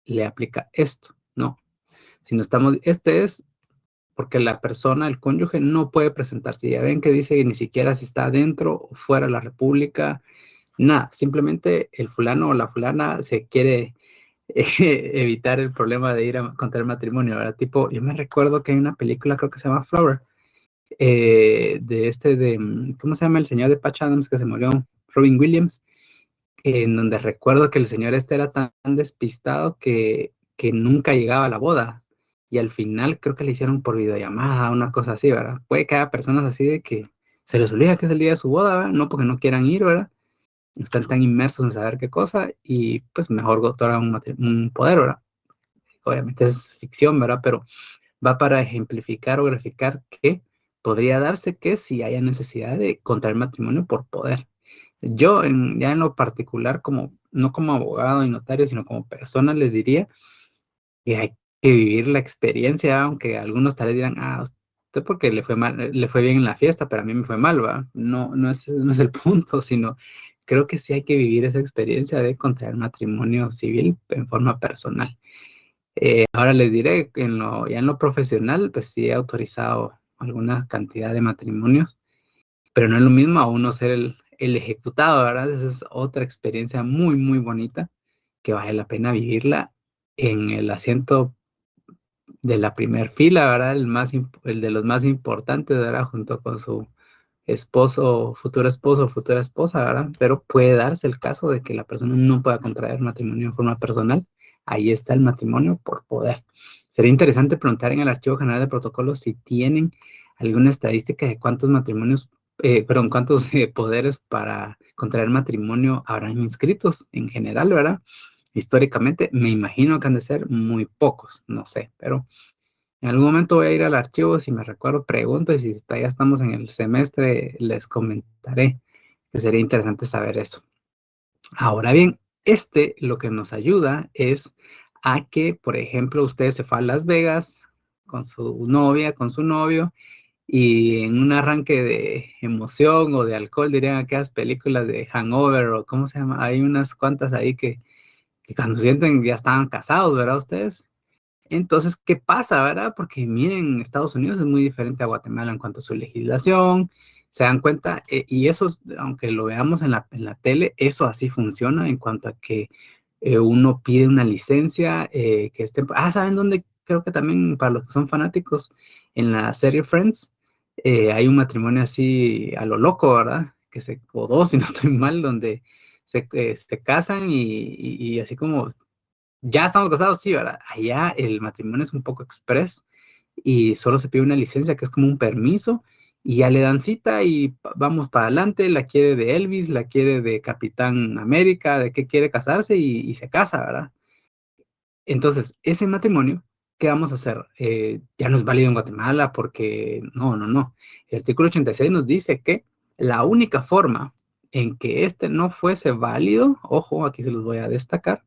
le aplica esto, no. Sino este es porque la persona, el cónyuge, no puede presentarse. Ya ven que dice que ni siquiera si está dentro o fuera de la República, nada. Simplemente el fulano o la fulana se quiere evitar el problema de ir a contraer matrimonio, ¿verdad? Tipo, yo me recuerdo que hay una película, creo que se llama Flower, ¿cómo se llama el señor de Patch Adams que se murió? Robin Williams, en donde recuerdo que el señor era tan despistado que nunca llegaba a la boda. Y al final creo que le hicieron por videollamada, una cosa así, ¿verdad? Puede que haya personas así de que se les olvida que es el día de su boda, ¿verdad? No porque no quieran ir, ¿verdad? Están tan inmersos en saber qué cosa y pues mejor otorgan un poder, ¿verdad? Obviamente es ficción, ¿verdad? Pero va para ejemplificar o graficar que podría darse que si haya necesidad de contraer matrimonio por poder. Yo, ya en lo particular, no como abogado y notario, sino como persona, les diría que hay que vivir la experiencia, aunque algunos tal vez dirán, usted porque le fue mal, le fue bien en la fiesta, pero a mí me fue mal, ¿va? No es el punto, sino creo que sí hay que vivir esa experiencia de contraer matrimonio civil en forma personal. Ahora les diré, ya en lo profesional, pues sí he autorizado alguna cantidad de matrimonios, pero no es lo mismo a uno ser el ejecutado, ¿verdad? Esa es otra experiencia muy, muy bonita que vale la pena vivirla en el asiento de la primer fila, ¿verdad? El de los más importantes, ¿verdad? Junto con su esposo, futura esposa, ¿verdad? Pero puede darse el caso de que la persona no pueda contraer matrimonio en forma personal. Ahí está el matrimonio por poder. Sería interesante preguntar en el Archivo General de Protocolos si tienen alguna estadística de cuántos matrimonios, cuántos poderes para contraer matrimonio habrán inscritos en general, ¿verdad? Históricamente, me imagino que han de ser muy pocos, no sé, pero en algún momento voy a ir al archivo, si me recuerdo, pregunto, y si ya estamos en el semestre, les comentaré, que sería interesante saber eso. Ahora bien, lo que nos ayuda es a que, por ejemplo, usted se fue a Las Vegas con su novia, con su novio, y en un arranque de emoción o de alcohol, dirían aquellas películas de Hangover, o ¿cómo se llama? Hay unas cuantas ahí que cuando sienten ya estaban casados, ¿verdad ustedes? Entonces, ¿qué pasa, verdad? Porque miren, Estados Unidos es muy diferente a Guatemala en cuanto a su legislación, se dan cuenta, y eso, aunque lo veamos en la tele, eso así funciona en cuanto a que uno pide una licencia, que esté... ¿saben dónde? Creo que también para los que son fanáticos, en la serie Friends, hay un matrimonio así a lo loco, ¿verdad? O dos, si no estoy mal, donde se casan y así como ya estamos casados, sí, ¿verdad? Allá el matrimonio es un poco express y solo se pide una licencia que es como un permiso y ya le dan cita y vamos para adelante, la quiere de Elvis, la quiere de Capitán América, de qué quiere casarse y se casa, ¿verdad? Entonces, ese matrimonio, ¿qué vamos a hacer? Ya no es válido en Guatemala porque no. El artículo 86 nos dice que la única forma en que este no fuese válido, ojo, aquí se los voy a destacar,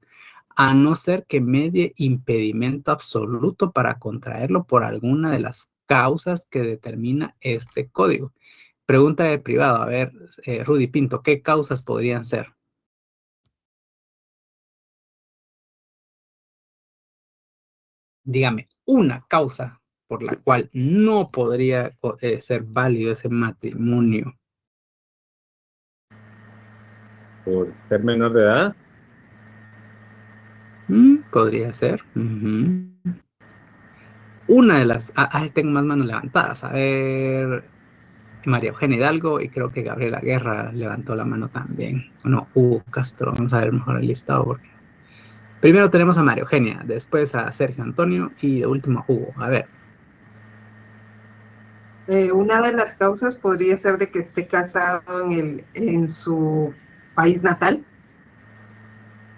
a no ser que medie impedimento absoluto para contraerlo por alguna de las causas que determina este código. Pregunta de privado, a ver, Rudy Pinto, ¿qué causas podrían ser? Dígame, una causa por la cual no podría ser válido ese matrimonio. ¿Por ser menor de edad? Podría ser. Una de las... tengo más manos levantadas. A ver, María Eugenia Hidalgo y creo que Gabriela Guerra levantó la mano también. No, Hugo Castro. Vamos a ver mejor el listado porque Primero tenemos a María Eugenia, después a Sergio Antonio y de último a Hugo. A ver. Una de las causas podría ser de que esté casado en su país natal.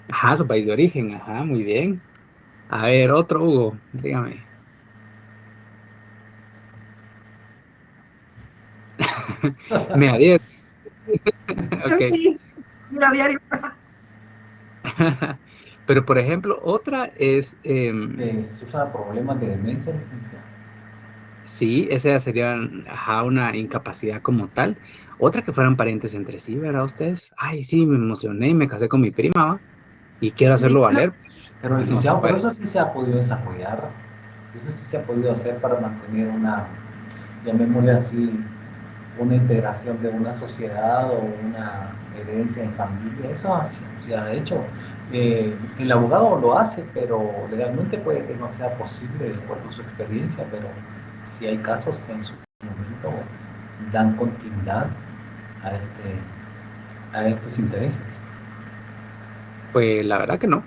Ajá, su país de origen. Ajá, muy bien. A ver, otro Hugo, dígame. Me adiós. Ok. Sí, mira, diario. Pero, por ejemplo, otra es, ¿Sufra problemas de demencia, licenciado? sí, esa sería, ajá, una incapacidad como tal. Otra que fueran parientes entre sí, ¿verdad ustedes? Ay, sí, me emocioné y me casé con mi prima, ¿va? Y quiero hacerlo valer. Pero No se licenciado, pero puede. eso sí se ha podido desarrollar, eso sí se ha podido hacer para mantener una, llamémosle así, una integración de una sociedad o una herencia en familia, eso se ha hecho. El abogado lo hace, pero legalmente puede que no sea posible de acuerdo a su experiencia, pero sí hay casos que en su momento dan continuidad a, a estos intereses. Pues la verdad que no,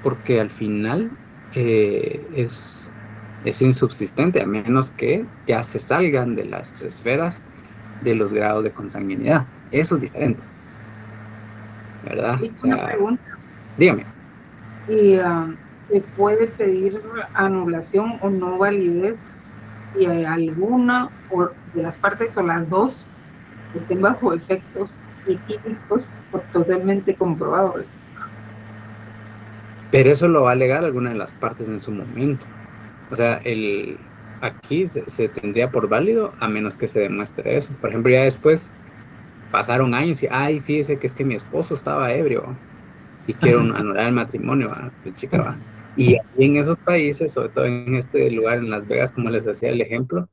porque al final es insubsistente, a menos que ya se salgan de las esferas de los grados de consanguinidad. Eso es diferente, ¿verdad? Y O una sea, pregunta, dígame. ¿y se puede pedir anulación o no validez si hay alguna o de las partes o las dos estén bajo efectos etílicos o totalmente comprobables? Pero eso lo va a alegar alguna de las partes en su momento. O sea, aquí se tendría por válido a menos que se demuestre eso. Por ejemplo, ya después pasaron años y, ay, fíjese que es que mi esposo estaba ebrio y quiero anular el matrimonio, ¿va? Pues, chica, va. Y aquí en esos países, sobre todo en este lugar, en Las Vegas, como les decía el ejemplo,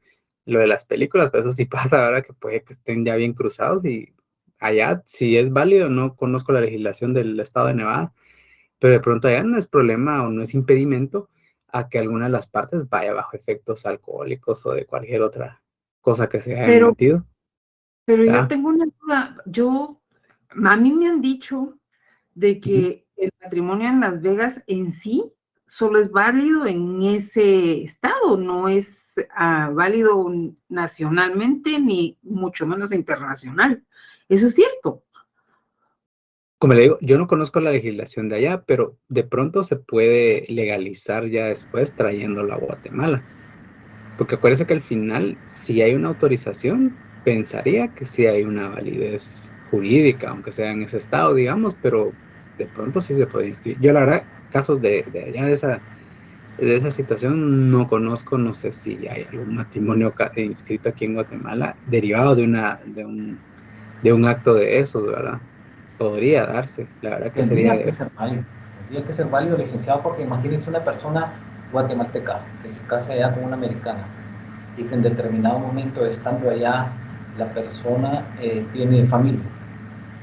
lo de las películas, pues eso sí pasa ahora que puede que estén ya bien cruzados y allá, si es válido, no conozco la legislación del estado de Nevada, pero de pronto allá no es problema o no es impedimento a que alguna de las partes vaya bajo efectos alcohólicos o de cualquier otra cosa que se hayan Pero, metido, pero yo ¿verdad? tengo una duda. A mí me han dicho de Ujú. que el matrimonio en Las Vegas en sí solo es válido en ese estado, no es válido nacionalmente ni mucho menos internacional. Eso es cierto. Como le digo, yo no conozco la legislación de allá, pero de pronto se puede legalizar ya después trayéndolo a Guatemala. Porque acuérdese que al final, si hay una autorización, pensaría que sí hay una validez jurídica, aunque sea en ese estado, digamos, pero de pronto sí se puede inscribir. Yo la verdad, casos de allá de esa situación no conozco, no sé si hay algún matrimonio inscrito aquí en Guatemala derivado de un acto de esos, ¿verdad? Podría darse, la verdad que sería Tendría que de... ser válido, tendría que ser válido, licenciado, porque imagínese una persona guatemalteca que se casa allá con una americana y que en determinado momento estando allá la persona tiene familia.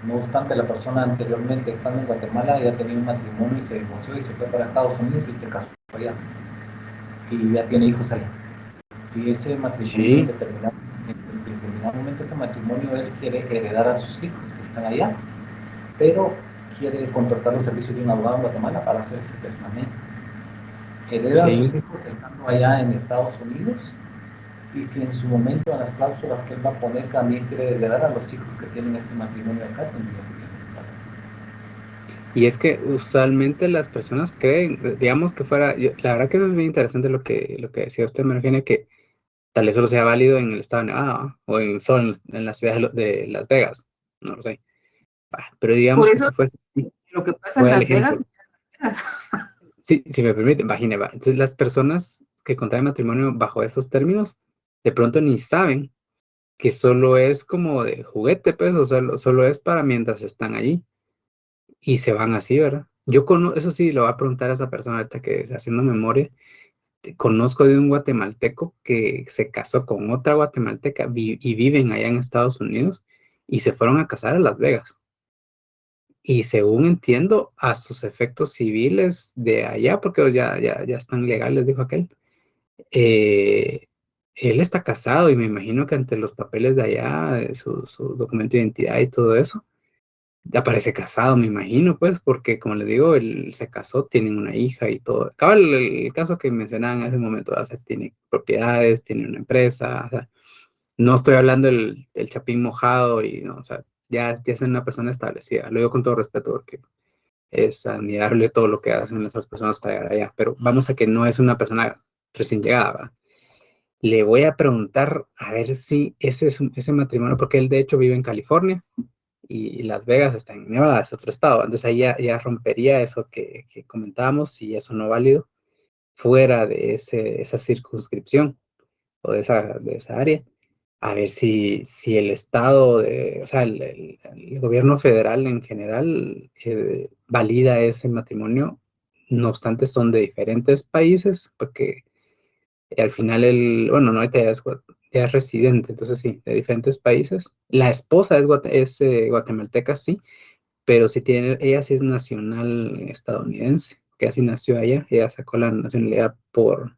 No obstante, la persona anteriormente estando en Guatemala ya tenía un matrimonio y se divorció y se fue para Estados Unidos y se casó allá y ya tiene hijos allá. Y ese matrimonio Sí, en determinado momento ese matrimonio él quiere heredar a sus hijos que están allá, pero quiere contratar los servicios de un abogado en Guatemala para hacer ese testamento. Hereda a sus sí. hijos estando allá en Estados Unidos y si en su momento en las cláusulas que él va a poner también quiere heredar a los hijos que tienen este matrimonio acá, tendría que tener. Y es que usualmente las personas creen, digamos que fuera, la verdad que eso es bien interesante lo que decía usted, María Eugenia, que tal vez solo sea válido en el estado de Nevada, ¿va? O solo en la ciudad de Las Vegas, no lo sé. Pero Por digamos que eso si fuese, lo que pasa en voy al Las Vegas, ejemplo, si me permite, imagine, va. Entonces las personas que contraen matrimonio bajo esos términos, de pronto ni saben que solo es como de juguete, pues, o solo es para mientras están allí. Y se van así, ¿verdad? Eso sí, lo voy a preguntar a esa persona ahorita que está haciendo memoria. Conozco de un guatemalteco que se casó con otra guatemalteca y viven allá en Estados Unidos y se fueron a casar a Las Vegas. Y según entiendo, a sus efectos civiles de allá, porque ya están legales, dijo aquel, eh, él está casado y me imagino que ante los papeles de allá, su documento de identidad y todo eso, ya parece casado, me imagino, pues, porque como les digo, él se casó, tienen una hija y todo. Cabal, el caso que mencionaban en ese momento, o sea, tiene propiedades, tiene una empresa, o sea, no estoy hablando del chapín mojado y no, o sea, ya es una persona establecida. Lo digo con todo respeto porque es admirable todo lo que hacen esas personas para llegar allá, pero vamos a que no es una persona recién llegada, ¿verdad? Le voy a preguntar a ver si ese matrimonio, porque él de hecho vive en California y Las Vegas está en Nevada, es otro estado. Entonces ahí ya rompería eso que comentábamos, si eso no válido, fuera de esa circunscripción o de esa área. A ver si el estado, o sea, el gobierno federal en general valida ese matrimonio. No obstante, son de diferentes países, porque al final bueno, no, ahorita ya es residente, entonces sí, de diferentes países. La esposa es guatemalteca, sí, pero ella sí es nacional estadounidense, que así nació allá. Ella sacó la nacionalidad por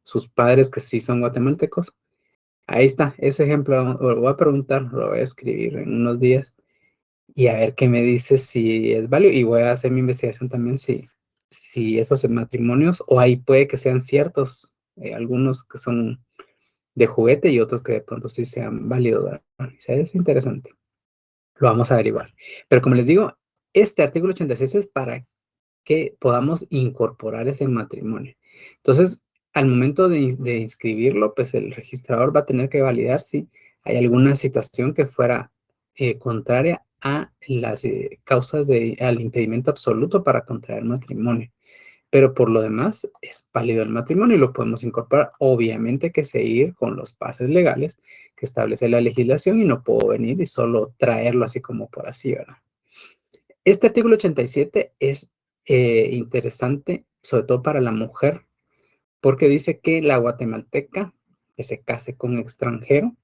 sus padres, que sí son guatemaltecos. Ahí está, ese ejemplo lo voy a preguntar, lo voy a escribir en unos días y a ver qué me dice si es válido, y voy a hacer mi investigación también si esos matrimonios, o ahí puede que sean ciertos, algunos que son de juguete y otros que de pronto sí sean válidos, ¿verdad? O sea, es interesante. Lo vamos a averiguar. Pero como les digo, este artículo 86 es para que podamos incorporar ese matrimonio. Entonces, al momento de inscribirlo, pues el registrador va a tener que validar si hay alguna situación que fuera contraria a las causas al impedimento absoluto para contraer matrimonio. Pero por lo demás, es válido el matrimonio y lo podemos incorporar. Obviamente que seguir con los pases legales que establece la legislación, y no puedo venir y solo traerlo así como por así, ¿verdad? Este artículo 87 es interesante, sobre todo para la mujer, porque dice que la guatemalteca que se case con extranjero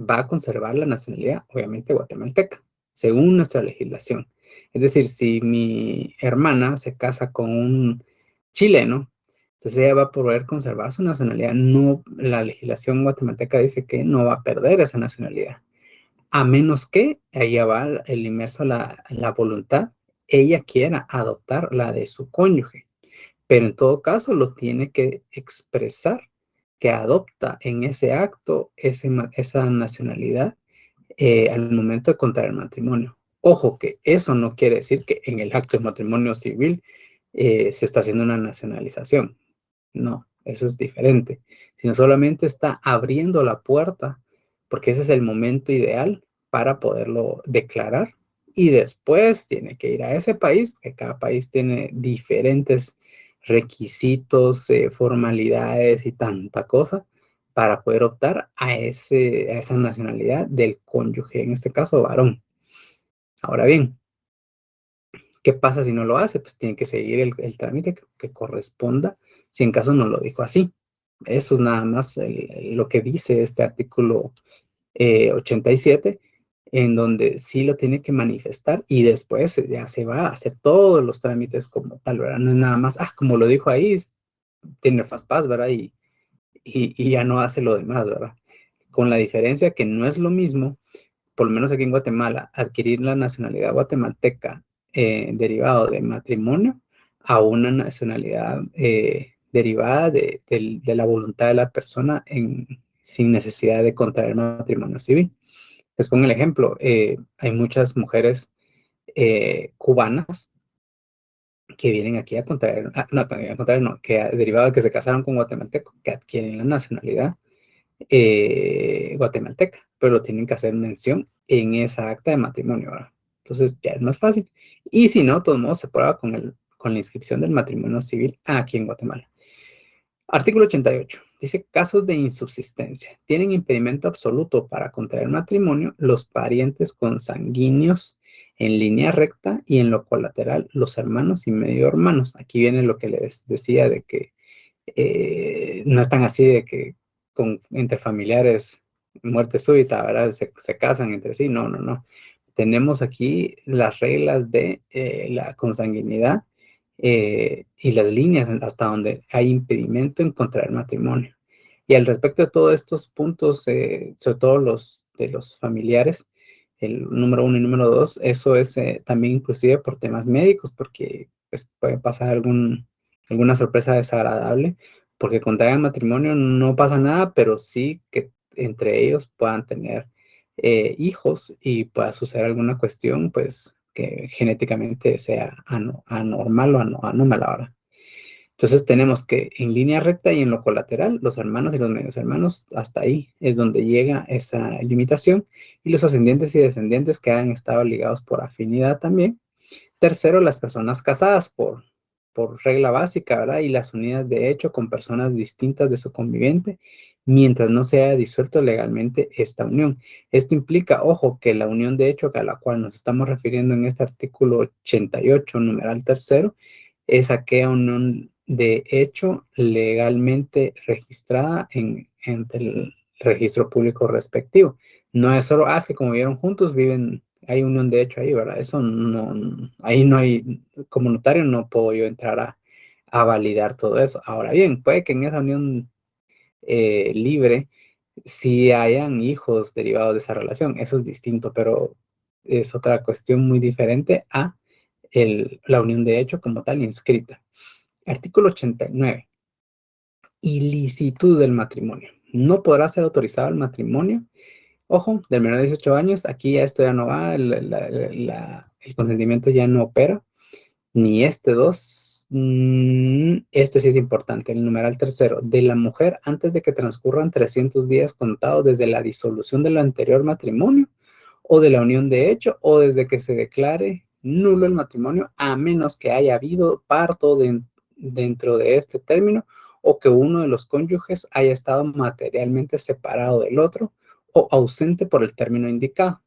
va a conservar la nacionalidad, obviamente, guatemalteca, según nuestra legislación. Es decir, si mi hermana se casa con un chileno, entonces ella va a poder conservar su nacionalidad. No, la legislación guatemalteca dice que no va a perder esa nacionalidad, a menos que ella va el inmerso la voluntad, ella quiera adoptar la de su cónyuge, pero en todo caso lo tiene que expresar que adopta en ese acto esa nacionalidad al momento de contraer el matrimonio. Ojo, que eso no quiere decir que en el acto de matrimonio civil se está haciendo una nacionalización. No, eso es diferente. Sino solamente está abriendo la puerta, porque ese es el momento ideal para poderlo declarar. Y después tiene que ir a ese país, porque cada país tiene diferentes requisitos, formalidades y tanta cosa para poder optar a esa nacionalidad del cónyuge, en este caso varón. Ahora bien, ¿qué pasa si no lo hace? Pues tiene que seguir el trámite que corresponda, si en caso no lo dijo así. Eso es nada más lo que dice este artículo 87, en donde sí lo tiene que manifestar y después ya se va a hacer todos los trámites como tal, ¿verdad? No es nada más, como lo dijo ahí, tiene FastPass, ¿verdad? Y ya no hace lo demás, ¿verdad? Con la diferencia que no es lo mismo, por lo menos aquí en Guatemala, adquirir la nacionalidad guatemalteca derivado de matrimonio a una nacionalidad derivada de la voluntad de la persona sin necesidad de contraer matrimonio civil. Les pongo el ejemplo, hay muchas mujeres cubanas que vienen aquí a contraer, que derivado de que se casaron con guatemaltecos, que adquieren la nacionalidad guatemalteca, pero lo tienen que hacer mención en esa acta de matrimonio, ¿verdad? Entonces ya es más fácil. Y si no, de todos modos se prueba con la inscripción del matrimonio civil aquí en Guatemala. Artículo 88. Dice, casos de insubsistencia. Tienen impedimento absoluto para contraer matrimonio los parientes consanguíneos en línea recta y en lo colateral los hermanos y medio hermanos. Aquí viene lo que les decía de que no están así de que entre familiares, muerte súbita, ¿verdad? Se casan entre sí. No, no, no. Tenemos aquí las reglas de la consanguinidad y las líneas hasta donde hay impedimento en contraer matrimonio. Y al respecto de todos estos puntos, sobre todo los de los familiares, el número 1 y número 2, eso es también inclusive por temas médicos, porque pues, puede pasar alguna sorpresa desagradable, porque contraigan matrimonio no pasa nada, pero sí que entre ellos puedan tener hijos y pueda suceder alguna cuestión, pues que genéticamente sea anormal o anómala ahora. Entonces tenemos que en línea recta y en lo colateral, los hermanos y los medios hermanos, hasta ahí es donde llega esa limitación, y los ascendientes y descendientes que han estado ligados por afinidad también. Tercero, las personas casadas por regla básica, ¿verdad? Y las unidas de hecho con personas distintas de su conviviente, mientras no se haya disuelto legalmente esta unión. Esto implica, ojo, que la unión de hecho a la cual nos estamos refiriendo en este artículo 88, numeral tercero, es aquella unión de hecho legalmente registrada ante el registro público respectivo. No es solo, que como vivieron juntos, hay unión de hecho ahí, ¿verdad? Eso no, ahí no hay, como notario no puedo yo entrar a validar todo eso. Ahora bien, puede que en esa unión libre sí hayan hijos derivados de esa relación, eso es distinto, pero es otra cuestión muy diferente a la unión de hecho como tal inscrita. Artículo 89. Ilicitud del matrimonio. No podrá ser autorizado el matrimonio, ojo, del menor de 18 años, aquí ya esto ya no va, el consentimiento ya no opera, ni este 2, este sí es importante, el numeral tercero, de la mujer antes de que transcurran 300 días contados desde la disolución del anterior matrimonio, o de la unión de hecho, o desde que se declare nulo el matrimonio, a menos que haya habido parto dentro de este término, o que uno de los cónyuges haya estado materialmente separado del otro, o ausente por el término indicado.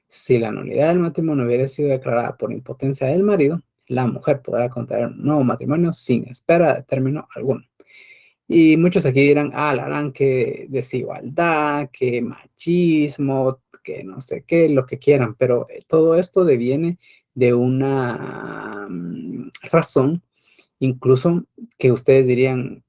Si la nulidad del matrimonio hubiera sido declarada por impotencia del marido, la mujer podrá contraer un nuevo matrimonio sin espera de término alguno. Y muchos aquí dirán, la harán que desigualdad, que machismo, que no sé qué, lo que quieran, pero todo esto deviene de una razón, incluso que ustedes dirían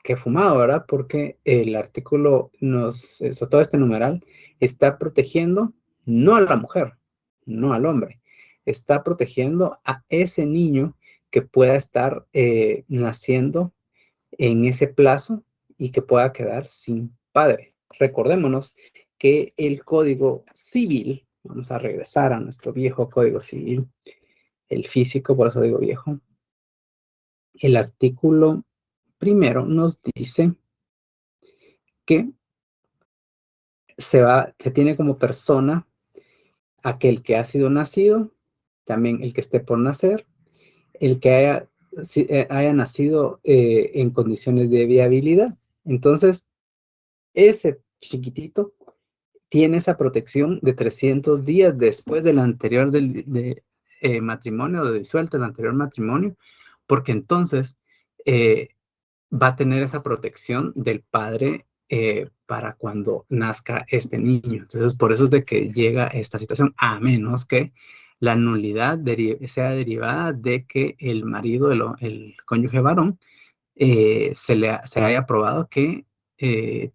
que fumado, ¿verdad? Porque el artículo todo este numeral está protegiendo no a la mujer, no al hombre, está protegiendo a ese niño que pueda estar naciendo en ese plazo y que pueda quedar sin padre. Recordémonos que el Código Civil, vamos a regresar a nuestro viejo Código Civil, el físico, por eso digo viejo, el artículo primero nos dice que se tiene como persona aquel que ha sido nacido, también el que esté por nacer, el que haya nacido en condiciones de viabilidad. Entonces, ese chiquitito tiene esa protección de 300 días después del anterior matrimonio, de disuelto el anterior matrimonio, porque entonces va a tener esa protección del padre para cuando nazca este niño. Entonces, por eso es de que llega esta situación, a menos que la nulidad sea derivada de que el marido, el cónyuge varón, se haya probado que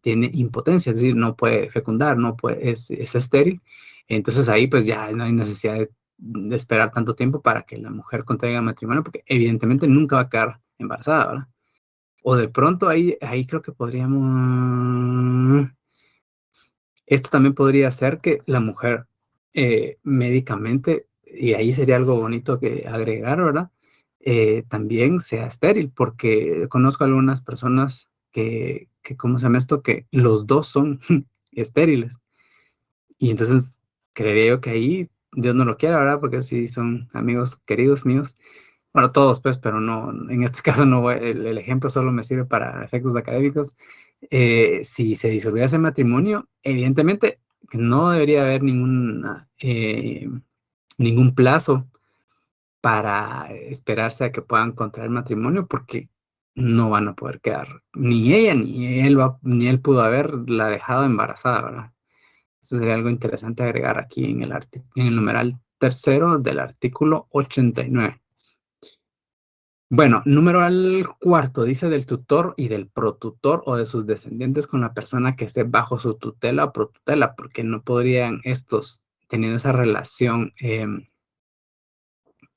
tiene impotencia, es decir, no puede fecundar, es estéril. Entonces ahí pues ya no hay necesidad de esperar tanto tiempo para que la mujer contraiga matrimonio, porque evidentemente nunca va a quedar embarazada, ¿verdad? O de pronto ahí creo que esto también podría ser que la mujer médicamente, y ahí sería algo bonito que agregar, ¿verdad? También sea estéril, porque conozco algunas personas que ¿cómo se llama esto? Que los dos son estériles. Y entonces creería yo que ahí, Dios no lo quiera, ¿verdad? Porque sí son amigos queridos míos. Bueno, todos pues, pero no, en este caso no, el ejemplo solo me sirve para efectos académicos. Si se disolviera ese matrimonio, evidentemente no debería haber ningún plazo para esperarse a que puedan contraer matrimonio, porque no van a poder quedar, ni ella ni él pudo haberla dejado embarazada, ¿verdad? Eso sería algo interesante agregar aquí en el numeral tercero del artículo 89. Bueno, numeral cuarto dice del tutor y del protutor o de sus descendientes con la persona que esté bajo su tutela o protutela, porque no podrían estos teniendo esa relación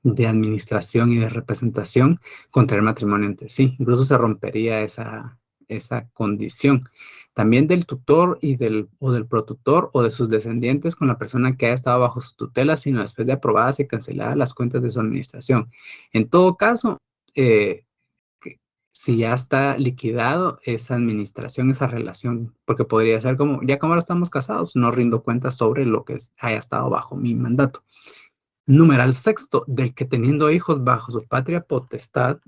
de administración y de representación, contraer matrimonio entre sí. Incluso se rompería esa condición. También del tutor o del protutor o de sus descendientes con la persona que ha estado bajo su tutela, sino después de aprobadas y canceladas las cuentas de su administración. En todo caso, si ya está liquidado esa administración, esa relación, porque podría ser como, ya como ahora estamos casados, no rindo cuentas sobre lo que haya estado bajo mi mandato. Numeral sexto, del que teniendo hijos bajo su patria potestad,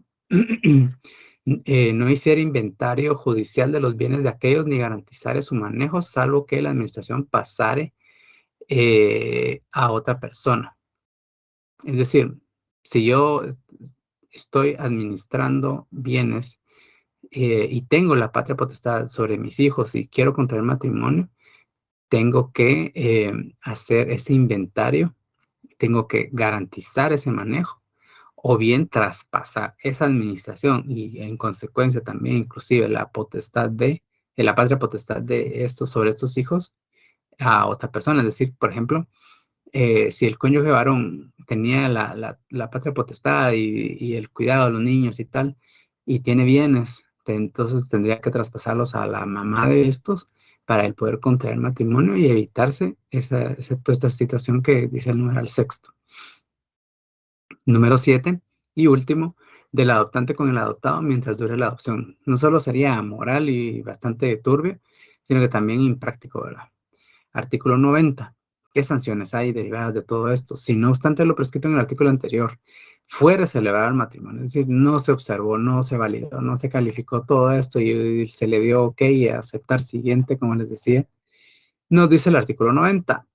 no hiciera inventario judicial de los bienes de aquellos ni garantizare su manejo, salvo que la administración pasare a otra persona. Es decir, si yo estoy administrando bienes y tengo la patria potestad sobre mis hijos y quiero contraer matrimonio, tengo que hacer ese inventario, tengo que garantizar ese manejo, o bien traspasar esa administración y en consecuencia también inclusive la potestad la patria potestad de sobre estos hijos a otra persona. Es decir, por ejemplo, si el cónyuge varón tenía la patria potestad y el cuidado de los niños y tal, y tiene bienes, entonces tendría que traspasarlos a la mamá de estos para él poder contraer matrimonio y evitarse esta situación que dice el numeral sexto. Número 7 y último, del adoptante con el adoptado mientras dure la adopción. No solo sería amoral y bastante turbio, sino que también impráctico, ¿verdad? Artículo 90. ¿Qué sanciones hay derivadas de todo esto? Si no obstante lo prescrito en el artículo anterior fuera celebrado el matrimonio, es decir, no se observó, no se validó, no se calificó todo esto y se le dio ok y aceptar siguiente, como les decía, nos dice el artículo 90.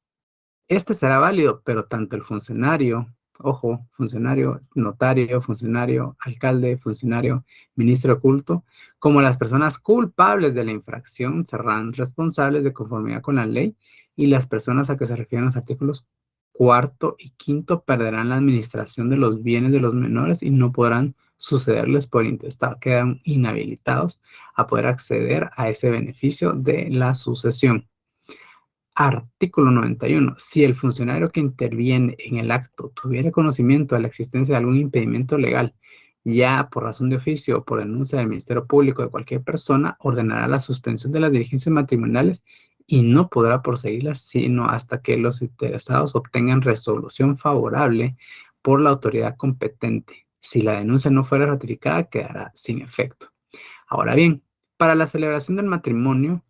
Este será válido, pero tanto el funcionario, ojo, funcionario, notario, funcionario, alcalde, funcionario, ministro de culto, como las personas culpables de la infracción serán responsables de conformidad con la ley y las personas a que se refieren los artículos 4 y 5 perderán la administración de los bienes de los menores y no podrán sucederles por intestado. Quedan inhabilitados a poder acceder a ese beneficio de la sucesión. Artículo 91. Si el funcionario que interviene en el acto tuviera conocimiento de la existencia de algún impedimento legal, ya por razón de oficio o por denuncia del Ministerio Público de cualquier persona, ordenará la suspensión de las diligencias matrimoniales y no podrá proseguirlas sino hasta que los interesados obtengan resolución favorable por la autoridad competente. Si la denuncia no fuera ratificada, quedará sin efecto. Ahora bien, para la celebración del matrimonio,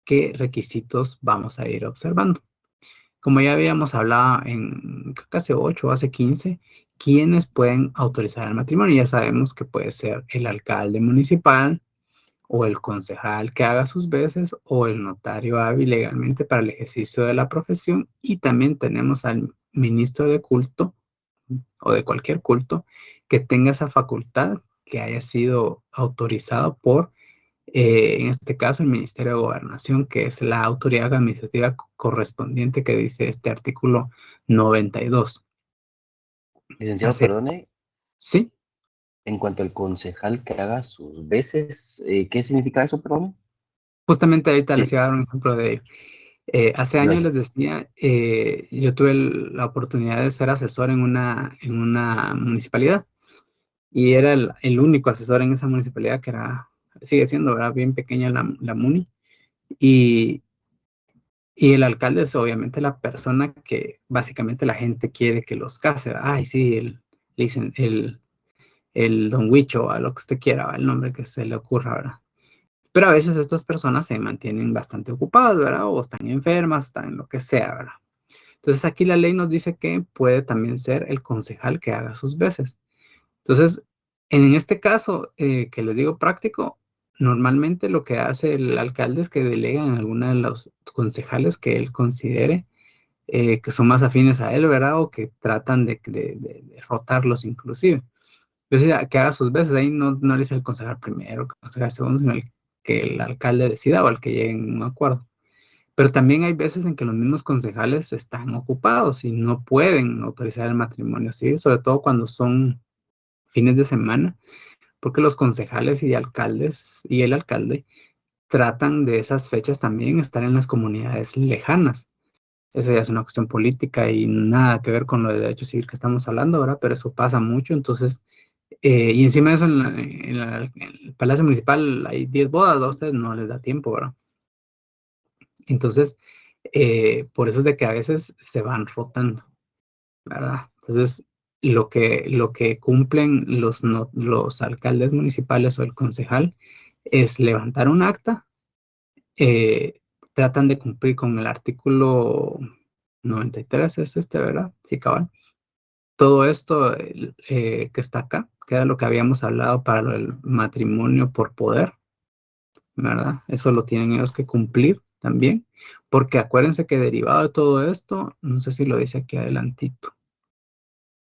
¿qué requisitos vamos a ir observando? Como ya habíamos hablado en creo que hace 8 o hace 15, ¿quiénes pueden autorizar el matrimonio? Ya sabemos que puede ser el alcalde municipal o el concejal que haga sus veces o el notario hábil legalmente para el ejercicio de la profesión, y también tenemos al ministro de culto o de cualquier culto que tenga esa facultad, que haya sido autorizado por en este caso el Ministerio de Gobernación, que es la autoridad administrativa correspondiente que dice este artículo 92. Licenciado, perdone, ¿Sí? en cuanto al concejal que haga sus veces, ¿qué significa eso, perdón? Justamente ahorita les iba a dar un ejemplo de ello. Hace años les decía, yo tuve la oportunidad de ser asesor en una municipalidad y era el único asesor en esa municipalidad que sigue siendo, ¿verdad? Bien pequeña la MUNI. Y el alcalde es obviamente la persona que básicamente la gente quiere que los case. Ay, sí, le dicen el don Huicho, a lo que usted quiera, el nombre que se le ocurra, ¿verdad? Pero a veces estas personas se mantienen bastante ocupadas, ¿verdad? O están enfermas, están en lo que sea, ¿verdad? Entonces aquí la ley nos dice que puede también ser el concejal que haga sus veces. Entonces, en este caso, que les digo práctico, normalmente lo que hace el alcalde es que delega en alguna de los concejales que él considere que son más afines a él, ¿verdad? O que tratan de rotarlos inclusive. Entonces, que haga sus veces, ahí no le dice el concejal primero, el concejal segundo, sino que el alcalde decida o el que llegue en un acuerdo. Pero también hay veces en que los mismos concejales están ocupados y no pueden autorizar el matrimonio civil, sobre todo cuando son fines de semana, porque los concejales y alcaldes y el alcalde tratan de esas fechas también estar en las comunidades lejanas. eso ya es una cuestión política y nada que ver con lo de derecho civil que estamos hablando, ¿verdad? Pero eso pasa mucho, entonces, y encima de eso en el Palacio Municipal hay 10 bodas, a ustedes no les da tiempo, ¿verdad? Entonces, por eso es de que a veces se van rotando, ¿verdad? Entonces, lo que cumplen los alcaldes municipales o el concejal es levantar un acta, tratan de cumplir con el artículo 93, es ¿verdad? Sí, cabal. Todo esto que está acá, que era lo que habíamos hablado para el matrimonio por poder, ¿verdad? Eso lo tienen ellos que cumplir también, porque acuérdense que derivado de todo esto, no sé si lo dice aquí adelantito.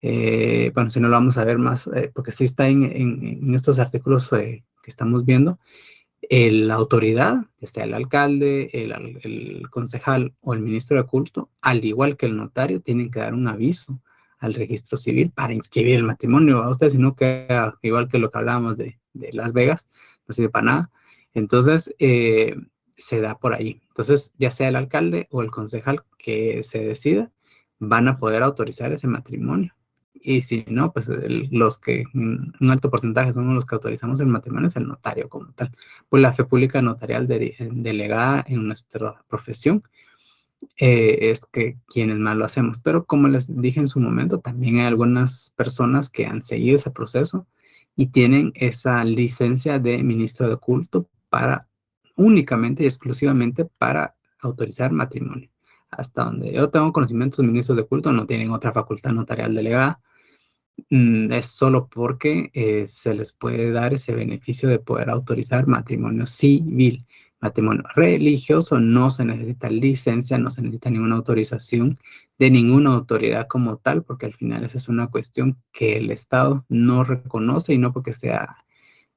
Bueno, si no lo vamos a ver más, porque sí está en estos artículos que estamos viendo, la autoridad, ya sea el alcalde, el concejal o el ministro de culto, al igual que el notario, tienen que dar un aviso al registro civil para inscribir el matrimonio a usted, si no queda igual que lo que hablábamos de Las Vegas, no sirve para nada. Entonces, se da por ahí. Entonces, ya sea el alcalde o el concejal que se decida, van a poder autorizar ese matrimonio. Y si no, pues un alto porcentaje son los que autorizamos el matrimonio, es el notario como tal. Pues la fe pública notarial delegada en nuestra profesión es que quienes más lo hacemos. Pero como les dije en su momento, también hay algunas personas que han seguido ese proceso y tienen esa licencia de ministro de culto para únicamente y exclusivamente para autorizar matrimonio. Hasta donde yo tengo conocimientos, los ministros de culto no tienen otra facultad notarial delegada. Es solo porque se les puede dar ese beneficio de poder autorizar matrimonio civil. Matrimonio religioso no se necesita licencia, no se necesita ninguna autorización de ninguna autoridad como tal, porque al final esa es una cuestión que el Estado no reconoce y no porque sea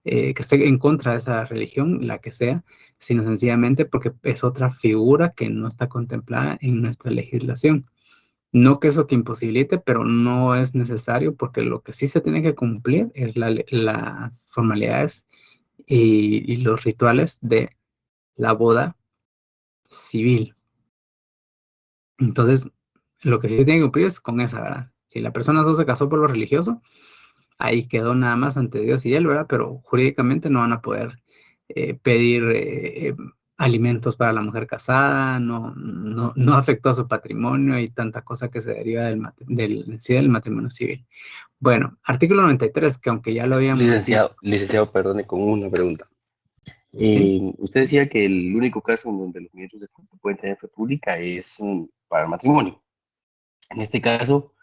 que esté en contra de esa religión, la que sea, sino sencillamente porque es otra figura que no está contemplada en nuestra legislación. No que eso que imposibilite, pero no es necesario porque lo que sí se tiene que cumplir es las formalidades y los rituales de la boda civil. Entonces, lo que sí se tiene que cumplir es con esa, ¿verdad? Si la persona no se casó por lo religioso, ahí quedó nada más ante Dios y él, ¿verdad? Pero jurídicamente no van a poder pedir alimentos para la mujer casada, no afectó a su patrimonio y tanta cosa que se deriva del matrimonio civil. Bueno, artículo 93, que aunque ya lo habíamos Licenciado, perdone, con una pregunta. ¿sí? Usted decía que el único caso en donde los ministros de culto pueden tener fe pública es para el matrimonio. En este caso,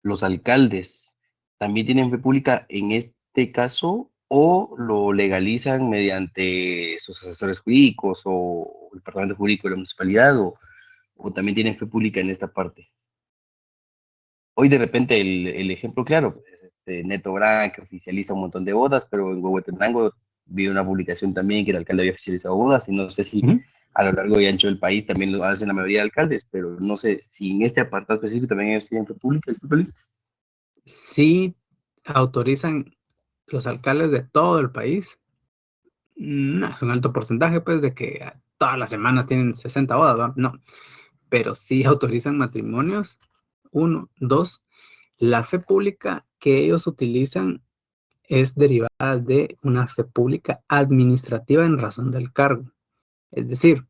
los alcaldes también tienen fe pública en este caso o lo legalizan mediante sus asesores jurídicos o el departamento jurídico de la municipalidad o también tienen fe pública en esta parte. Hoy de repente el ejemplo claro es Neto Brand, que oficializa un montón de bodas, pero en Huehuetenango vi una publicación también que el alcalde había oficializado bodas y no sé si a lo largo y ancho del país también lo hacen la mayoría de alcaldes, pero no sé si en este apartado específico también ellos tienen fe pública. Sí autorizan los alcaldes de todo el país. No, es un alto porcentaje, pues, de que todas las semanas tienen 60 bodas, ¿no? No, pero sí autorizan matrimonios. 1, 2, la fe pública que ellos utilizan es derivada de una fe pública administrativa en razón del cargo. Es decir,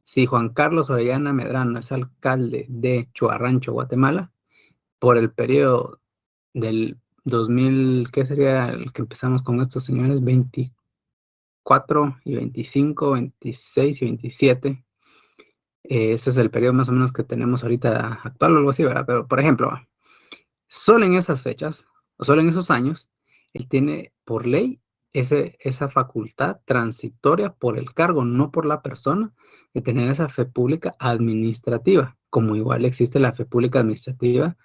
si Juan Carlos Orellana Medrano es alcalde de Chuarrancho, Guatemala, por el periodo del 2000, ¿qué sería el que empezamos con estos señores? 24 y 25, 26 y 27. Ese es el periodo más o menos que tenemos ahorita actual o algo así, ¿verdad? Pero, por ejemplo, solo en esas fechas, o solo en esos años, él tiene por ley esa facultad transitoria por el cargo, no por la persona, de tener esa fe pública administrativa, como igual existe la fe pública administrativa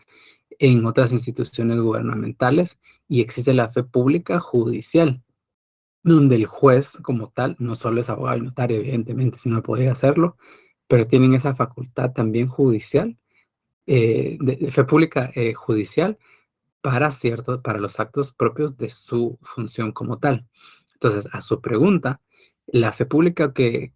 en otras instituciones gubernamentales y existe la fe pública judicial, donde el juez como tal no solo es abogado y notario, evidentemente, sino podría hacerlo, pero tienen esa facultad también judicial, de fe pública judicial, para los actos propios de su función como tal. Entonces, a su pregunta, la fe pública que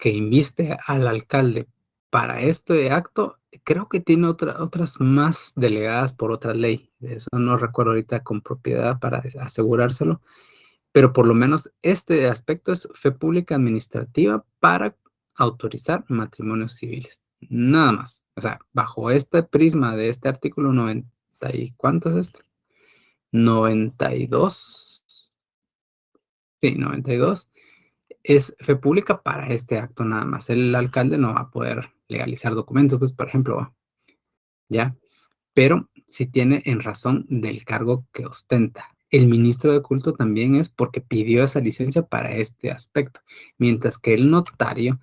inviste al alcalde para este acto creo que tiene otras más delegadas por otra ley. Eso no recuerdo ahorita con propiedad para asegurárselo, pero por lo menos este aspecto es fe pública administrativa para autorizar matrimonios civiles. Nada más. O sea, bajo este prisma de este artículo 90 y ¿cuánto es esto? 92. Sí, 92. Es fe pública para este acto nada más. El alcalde no va a poder legalizar documentos, pues, por ejemplo, ¿ya? Pero si tiene en razón del cargo que ostenta. El ministro de culto también es porque pidió esa licencia para este aspecto, mientras que el notario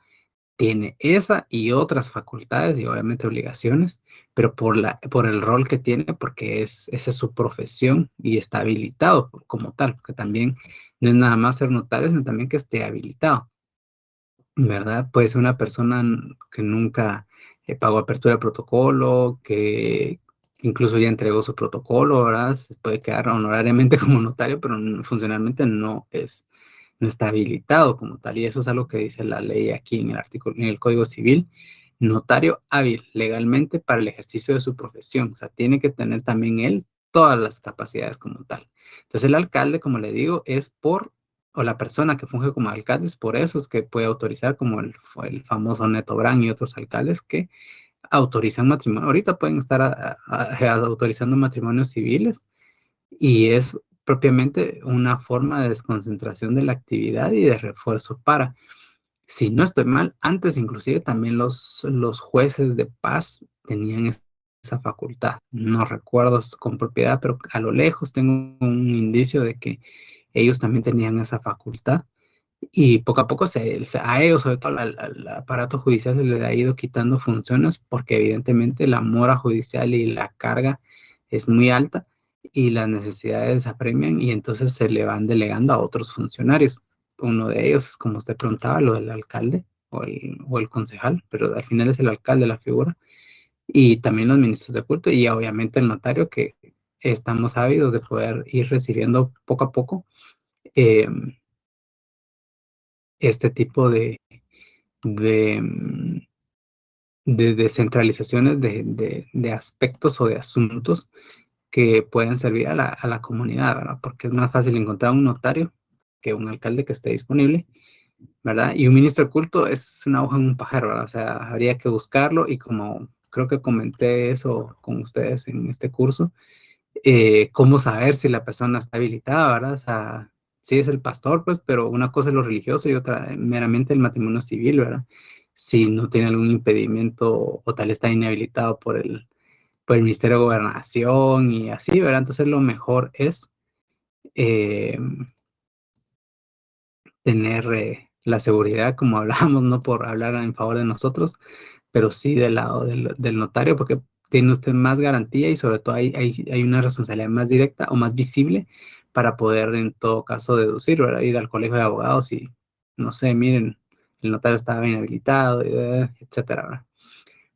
tiene esa y otras facultades y obviamente obligaciones, pero por el rol que tiene, porque esa es su profesión y está habilitado como tal, porque también no es nada más ser notario, sino también que esté habilitado, ¿verdad? Puede ser una persona que nunca pagó apertura de protocolo, que incluso ya entregó su protocolo, ¿verdad? Se puede quedar honorariamente como notario, pero funcionalmente no está habilitado como tal. Y eso es algo que dice la ley aquí en el artículo, en el Código Civil. Notario hábil legalmente para el ejercicio de su profesión. O sea, tiene que tener también él todas las capacidades como tal. Entonces, el alcalde, como le digo, o la persona que funge como alcalde, es por eso es que puede autorizar, como el famoso Neto Brand y otros alcaldes que autorizan matrimonio. Ahorita pueden estar autorizando matrimonios civiles y es propiamente una forma de desconcentración de la actividad y de refuerzo para, si no estoy mal, antes inclusive también los jueces de paz tenían esa facultad. No recuerdo con propiedad, pero a lo lejos tengo un indicio de que ellos también tenían esa facultad. Y poco a poco a ellos, sobre todo al aparato judicial, se le ha ido quitando funciones porque evidentemente la mora judicial y la carga es muy alta y las necesidades apremian y entonces se le van delegando a otros funcionarios. Uno de ellos es, como usted preguntaba, lo del alcalde o el concejal, pero al final es el alcalde la figura, y también los ministros de culto y obviamente el notario, que estamos ávidos de poder ir recibiendo poco a poco eh, este tipo de, mm, de descentralizaciones de aspectos o de asuntos que pueden servir a la comunidad, ¿verdad? Porque es más fácil encontrar un notario que un alcalde que esté disponible, ¿verdad? Y un ministro de culto es una hoja en un pájaro, ¿verdad? O sea, habría que buscarlo y como creo que comenté eso con ustedes en este curso, cómo saber si la persona está habilitada, ¿verdad? O sea, sí es el pastor, pues, pero una cosa es lo religioso y otra meramente el matrimonio civil, ¿verdad? Si no tiene algún impedimento o tal está inhabilitado por el Ministerio de Gobernación y así, ¿verdad? Entonces lo mejor es eh, tener la seguridad, como hablábamos, no por hablar en favor de nosotros, pero sí del lado del notario, porque tiene usted más garantía y sobre todo hay una responsabilidad más directa o más visible para poder en todo caso deducir, ¿verdad? Ir al colegio de abogados y, no sé, miren, el notario estaba inhabilitado, etcétera, ¿verdad?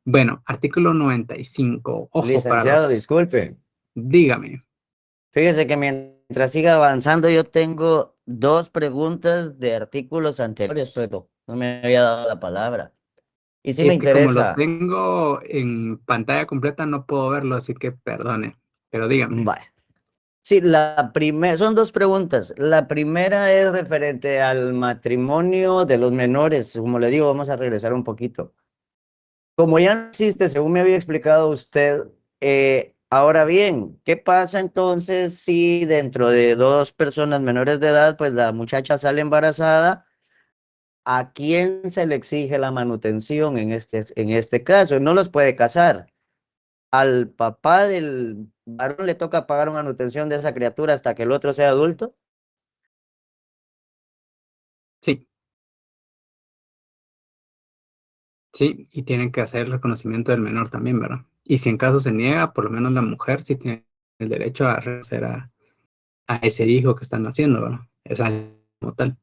Bueno, artículo 95. Ojo para Licenciado, disculpe. Dígame. Fíjese que mientras siga avanzando, yo tengo dos preguntas de artículos anteriores, pero no me había dado la palabra. Y sí me Es que como lo interesa. tengo en pantalla completa, no puedo verlo, así que perdone. Pero dígame. Vale. Sí, son dos preguntas. La primera es referente al matrimonio de los menores. Como le digo, vamos a regresar un poquito. Como ya no existe, según me había explicado usted, ahora bien, ¿qué pasa entonces si dentro de dos personas menores de edad, pues la muchacha sale embarazada? ¿A quién se le exige la manutención en este caso? No los puede casar. ¿Al papá del varón le toca pagar manutención de esa criatura hasta que el otro sea adulto? Sí, sí, y tienen que hacer el reconocimiento del menor también, ¿verdad? Y si en caso se niega, por lo menos la mujer sí tiene el derecho a reconocer a ese hijo que están haciendo, ¿verdad? O sea, como tal.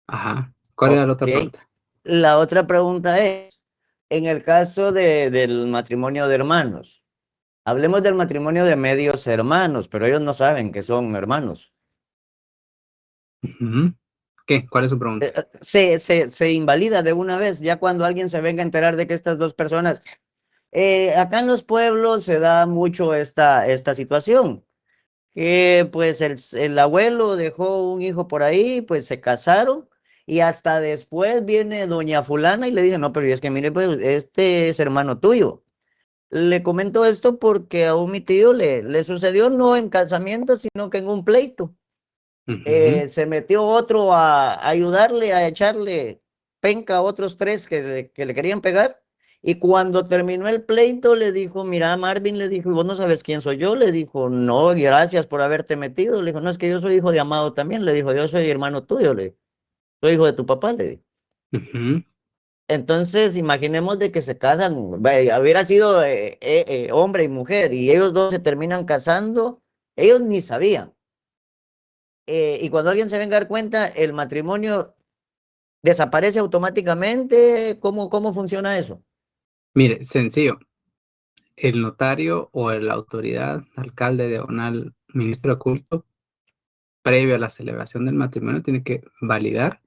Ajá. ¿Cuál era la Ok. otra pregunta? La otra pregunta es, en el caso del matrimonio de hermanos, hablemos del matrimonio de medios hermanos, pero ellos no saben que son hermanos. Ujú. ¿Qué? ¿Cuál es su pregunta? Se invalida de una vez, ya cuando alguien se venga a enterar de que estas dos personas Acá en los pueblos se da mucho esta situación, que pues el abuelo dejó un hijo por ahí, pues se casaron y hasta después viene doña fulana y le dice, no, pero es que mire, pues este es hermano tuyo. Le comento esto porque a mi tío le sucedió no en casamiento, sino que en un pleito. Se metió otro a ayudarle, a echarle penca a otros 3 que le querían pegar. Y cuando terminó el pleito, le dijo, mira, Marvin, le dijo, ¿y vos no sabes quién soy yo? Le dijo, no, gracias por haberte metido. Le dijo, no, es que yo soy hijo de Amado también. Le dijo, yo soy hermano tuyo, le dijo, soy hijo de tu papá, le dijo. Entonces, imaginemos de que se casan, hubiera sido hombre y mujer, y ellos dos se terminan casando, ellos ni sabían. Y cuando alguien se venga a dar cuenta, el matrimonio desaparece automáticamente. ¿Cómo funciona eso? Mire, sencillo. El notario o la autoridad, alcalde, diagonal, ministro de culto, previo a la celebración del matrimonio, tiene que validar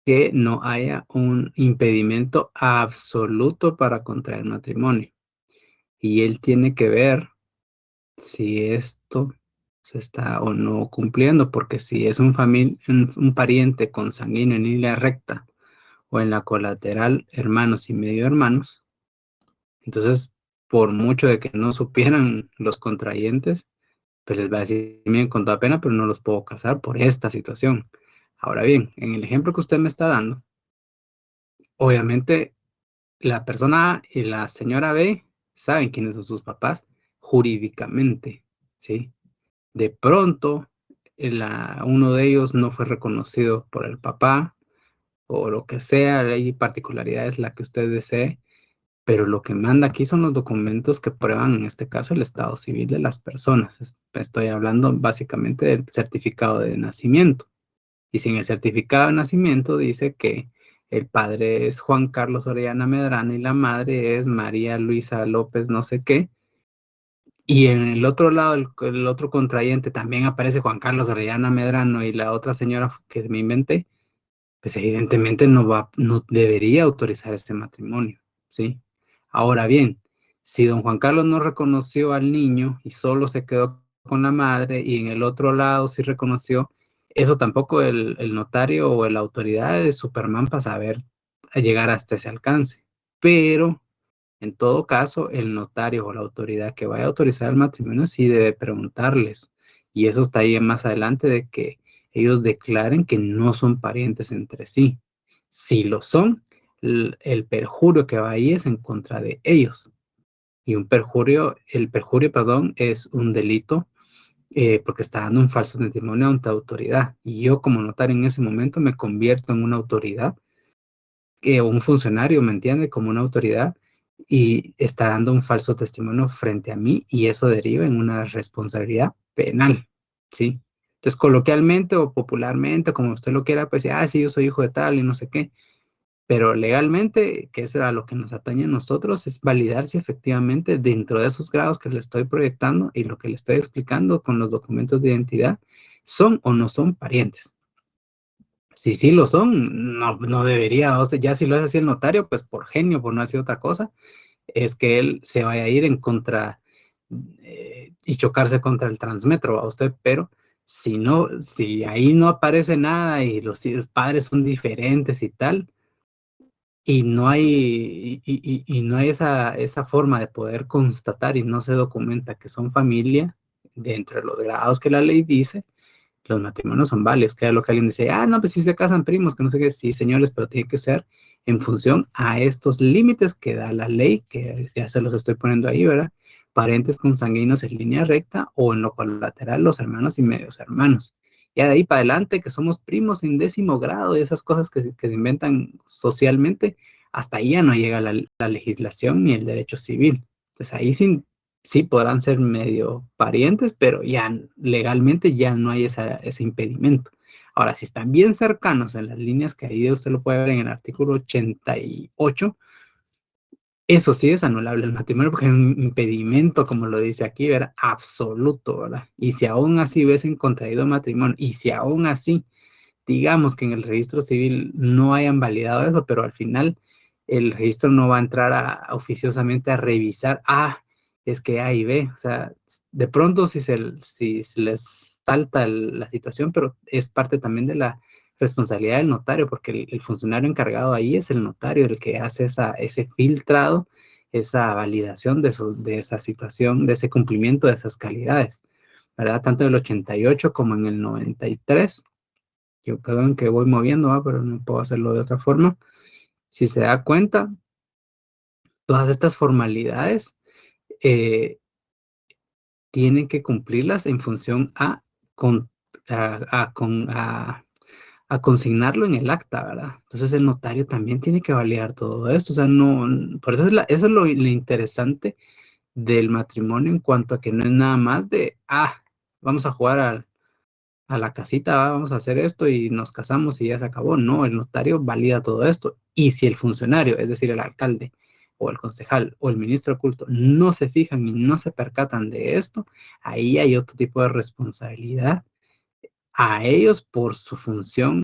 que no haya un impedimento absoluto para contraer matrimonio. Y él tiene que ver si esto se está o no cumpliendo, porque si es un pariente consanguíneo en línea recta o en la colateral, hermanos y medio hermanos, entonces, por mucho de que no supieran los contrayentes, pues les va a decir, miren, con toda pena, pero no los puedo casar por esta situación. Ahora bien, en el ejemplo que usted me está dando, obviamente la persona A y la señora B saben quiénes son sus papás jurídicamente, ¿sí? De pronto, uno de ellos no fue reconocido por el papá o lo que sea, hay particularidades, la que usted desee, pero lo que manda aquí son los documentos que prueban, en este caso, el estado civil de las personas. Estoy hablando básicamente del certificado de nacimiento. Y si en el certificado de nacimiento dice que el padre es Juan Carlos Orellana Medrano y la madre es María Luisa López no sé qué, y en el otro lado, el otro contrayente también aparece Juan Carlos Orellana Medrano y la otra señora que me inventé, pues evidentemente no debería autorizar este matrimonio, ¿sí? Ahora bien, si don Juan Carlos no reconoció al niño y solo se quedó con la madre y en el otro lado sí reconoció, eso tampoco el notario o la autoridad de Superman para saber llegar hasta ese alcance. Pero, en todo caso, el notario o la autoridad que vaya a autorizar el matrimonio sí debe preguntarles. Y eso está ahí más adelante de que ellos declaren que no son parientes entre sí. Si lo son, el perjurio que va ahí es en contra de ellos. Y el perjurio, perdón, es un delito porque está dando un falso testimonio ante autoridad. Y yo como notario en ese momento me convierto en una autoridad, un funcionario, ¿me entiende? Como una autoridad y está dando un falso testimonio frente a mí y eso deriva en una responsabilidad penal, ¿sí? Entonces, coloquialmente o popularmente, como usted lo quiera, pues, sí, yo soy hijo de tal y no sé qué, pero legalmente, que es a lo que nos atañe a nosotros, es validar si efectivamente dentro de esos grados que le estoy proyectando y lo que le estoy explicando con los documentos de identidad, son o no son parientes. Si sí lo son, no debería, o sea, ya si lo hace así el notario, pues por genio, por no hacer otra cosa, es que él se vaya a ir en contra y chocarse contra el transmetro a usted, pero si ahí no aparece nada y los padres son diferentes y tal, y no hay, y no hay esa forma de poder constatar y no se documenta que son familia dentro de los grados que la ley dice, los matrimonios son válidos, que es lo que alguien dice, no, pues sí se casan primos, que no sé qué, sí, señores, pero tiene que ser en función a estos límites que da la ley, que ya se los estoy poniendo ahí, ¿verdad? Parientes consanguíneos en línea recta o en lo colateral los hermanos y medios hermanos. Ya de ahí para adelante, que somos primos en 10º grado y esas cosas que se inventan socialmente, hasta ahí ya no llega la legislación ni el derecho civil. Entonces ahí sí podrán ser medio parientes, pero ya legalmente ya no hay ese impedimento. Ahora, si están bien cercanos en las líneas que ahí usted lo puede ver en el artículo 88, eso sí es anulable el matrimonio porque es un impedimento, como lo dice aquí, ¿verdad? Absoluto, ¿verdad? Y si aún así hubiesen contraído matrimonio, y si aún así, digamos que en el registro civil no hayan validado eso, pero al final el registro no va a entrar oficiosamente a revisar, es que A y B, o sea, de pronto si les falta la situación, pero es parte también de la responsabilidad del notario, porque el funcionario encargado ahí es el notario, el que hace ese filtrado, esa validación de esa situación, de ese cumplimiento de esas calidades, ¿verdad? Tanto en el 88 como en el 93. Perdón que voy moviendo, pero no puedo hacerlo de otra forma. Si se da cuenta, todas estas formalidades tienen que cumplirlas en función a consignarlo en el acta, ¿verdad? Entonces el notario también tiene que validar todo esto, o sea, por eso eso es lo interesante del matrimonio en cuanto a que no es nada más de, vamos a jugar a la casita, vamos a hacer esto y nos casamos y ya se acabó. No, el notario valida todo esto. Y si el funcionario, es decir, el alcalde o el concejal o el ministro de culto, no se fijan y no se percatan de esto, ahí hay otro tipo de responsabilidad a ellos por su función